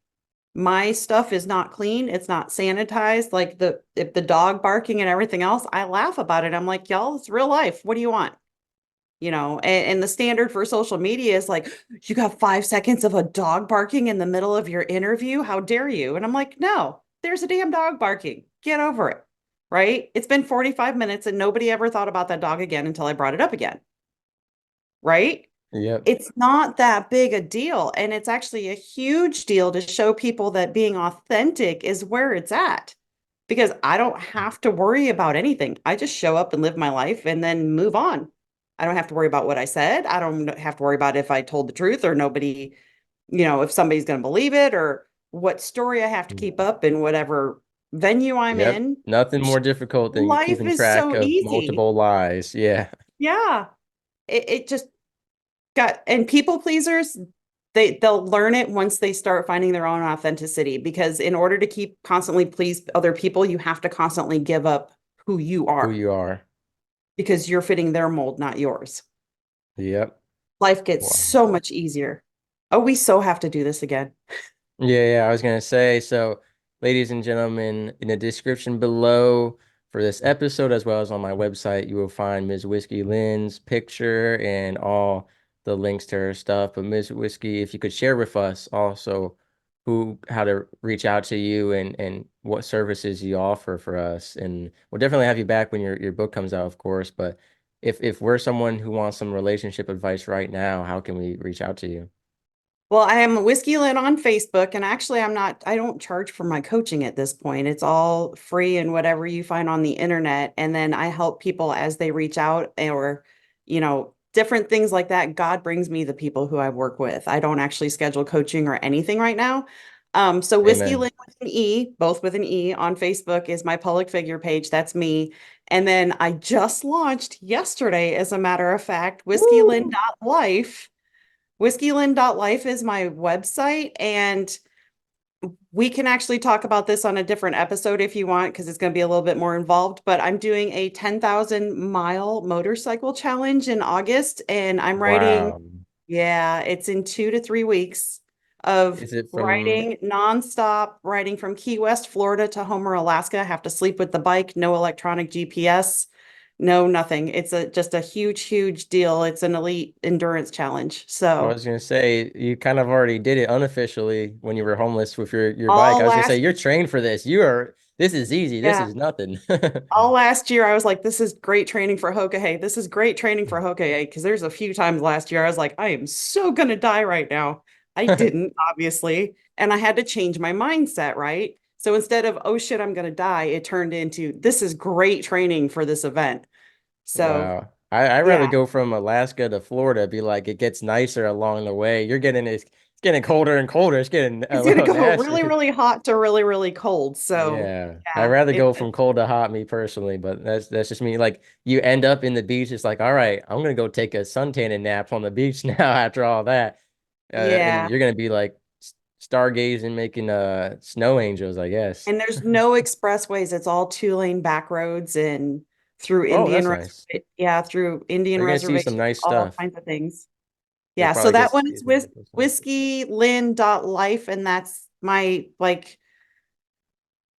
S2: My stuff is not clean, it's not sanitized. Like the if the dog barking and everything else, I laugh about it. I'm like, y'all, it's real life. What do you want? And the standard for social media is like, you got 5 seconds of a dog barking in the middle of your interview. How dare you? And I'm like, no, there's a damn dog barking. Get over it. Right? It's been 45 minutes and nobody ever thought about that dog again until I brought it up again. Right?
S1: yep,
S2: It's not that big a deal. And it's actually a huge deal to show people that being authentic is where it's at. Because I don't have to worry about anything. I just show up and live my life and then move on. I don't have to worry about what I said. I don't have to worry about if I told the truth or nobody, if somebody's going to believe it or what story I have to keep up in whatever venue I'm
S1: yep.
S2: in.
S1: Nothing more difficult than
S2: Life
S1: keeping
S2: is
S1: track
S2: so
S1: of
S2: easy.
S1: multiple lies. Yeah,
S2: Yeah. It just and people pleasers, they'll learn it once they start finding their own authenticity because in order to keep constantly please other people, you have to constantly give up who you
S1: who
S2: are
S1: you are.
S2: because you're fitting their mold, not yours.
S1: Yep.
S2: Life gets
S1: Wow.
S2: so much easier. Oh, we so have to do this again.
S1: Yeah, I was gonna say, so ladies and gentlemen, in the description below for this episode, as well as on my website, you will find Ms. Whiskey Lynn's picture and all the links to her stuff. But Ms. Whiskey, if you could share with us also how to reach out to you and what services you offer for us. And we'll definitely have you back when your book comes out, of course. But if we're someone who wants some relationship advice right now, how can we reach out to you?
S2: Well, I am Whiskey Lynne on Facebook, and actually, I don't charge for my coaching at this point. It's all free and whatever you find on the internet. And then I help people as they reach out or, different things like that. God brings me the people who I work with. I don't actually schedule coaching or anything right now. So Whiskey
S1: Amen.
S2: Lynne with an E, both with an E on Facebook is my public figure page. That's me. And then I just launched yesterday, as a matter of fact,
S1: Woo!
S2: whiskeyLynne.life. WhiskeyLynne.life is my website, and we can actually talk about this on a different episode if you want, because it's going to be a little bit more involved. But I'm doing a 10,000-mile motorcycle challenge in August, and I'm riding,
S1: Wow.
S2: yeah, it's in 2 to 3 weeks of
S1: Is it from
S2: riding nonstop, riding from Key West, Florida to Homer, Alaska. I have to sleep with the bike, no electronic GPS, no nothing. It's just a huge, huge deal. It's an elite endurance challenge.
S1: I
S2: So
S1: was gonna say you kind of already did it unofficially when you were homeless with your bike.
S2: all
S1: I was gonna say
S2: last
S1: you're trained for this. This is easy. This
S2: yeah,
S1: is nothing.
S2: all last year I was like, this is great training for Hokahay. This is great training for Hokahay. Because there's a few times last year I was like, I am so gonna die right now. I didn't, obviously. And I had to change my mindset, right? So instead of, oh shit, I'm going to die, it turned into, this is great training for this event. So
S1: Wow. I'd rather
S2: yeah,
S1: go from Alaska to Florida, be like it gets nicer along the way. It's getting colder and colder. It's getting a
S2: it's going to
S1: little
S2: go really,
S1: nasty.
S2: really hot to really, really cold. So
S1: Yeah. I'd
S2: yeah,
S1: rather go from cold to hot, me personally, but that's just me. Like you end up in the beach, it's like, all right, I'm gonna go take a suntanning nap on the beach now after all that. And
S2: yeah.
S1: you're gonna be like stargazing, making snow angels, I guess.
S2: And there's no expressways. It's all two-lane back roads and through
S1: Oh,
S2: Indian
S1: that's nice.
S2: reservation. Yeah, through Indian
S1: You're gonna see some
S2: reservations,
S1: nice
S2: all
S1: stuff.
S2: kinds of things.
S1: You'll
S2: Yeah, so
S1: probably get
S2: that
S1: to
S2: one
S1: see
S2: is
S1: some
S2: with
S1: really cool stuff.
S2: whiskeyLynne.life, and that's my like,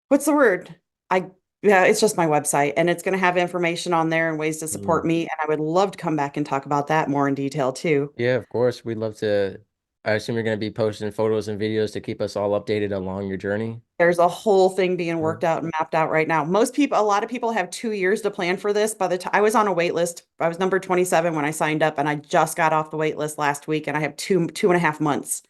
S2: what's the word? I yeah, it's just my website, and it's going to have information on there and ways to support
S1: Mm.
S2: me. And I would love to come back and talk about that more in detail too.
S1: Yeah, of course. We'd love to. I assume you're going to be posting photos and videos to keep us all updated along your journey.
S2: There's a whole thing being
S1: Yeah.
S2: worked out and mapped out right now. A lot of people have 2 years to plan for this. By the time I was on a wait list, I was number 27 when I signed up, and I just got off the wait list last week, and I have 2.5 months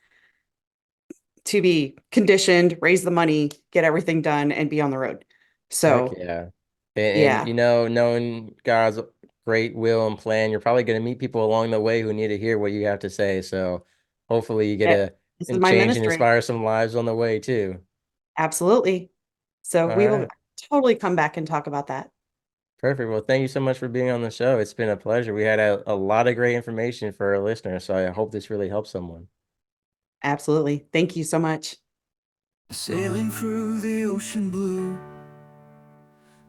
S2: to be conditioned, raise the money, get everything done, and be on the road.
S1: Heck
S2: So
S1: yeah. And
S2: yeah,
S1: knowing God's great will and plan, you're probably going to meet people along the way who need to hear what you have to say. So hopefully you get
S2: it,
S1: to
S2: this is
S1: and
S2: my
S1: change and
S2: ministry.
S1: inspire some lives on the way too.
S2: Absolutely. So
S1: All
S2: we will
S1: right.
S2: totally come back and talk about that.
S1: Perfect. Well, thank you so much for being on the show. It's been a pleasure. We had a lot of great information for our listeners, so I hope this really helps someone.
S2: Absolutely. Thank you so much.
S3: Sailing through the ocean blue,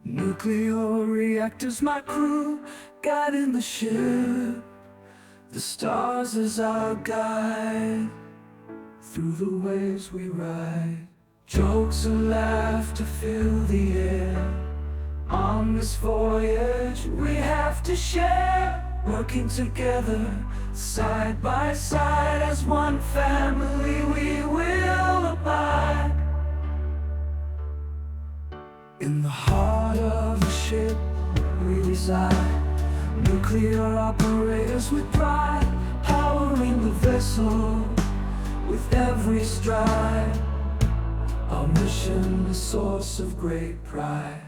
S3: nuclear reactors my crew, guiding the ship, the stars as our guide, through the waves we ride, jokes and laughter fill the air. On this voyage we have to share, working together, side by side, as one family we will abide. In the heart of the ship we reside, nuclear operators with pride, powering the vessel with every stride. Our mission, a source of great pride.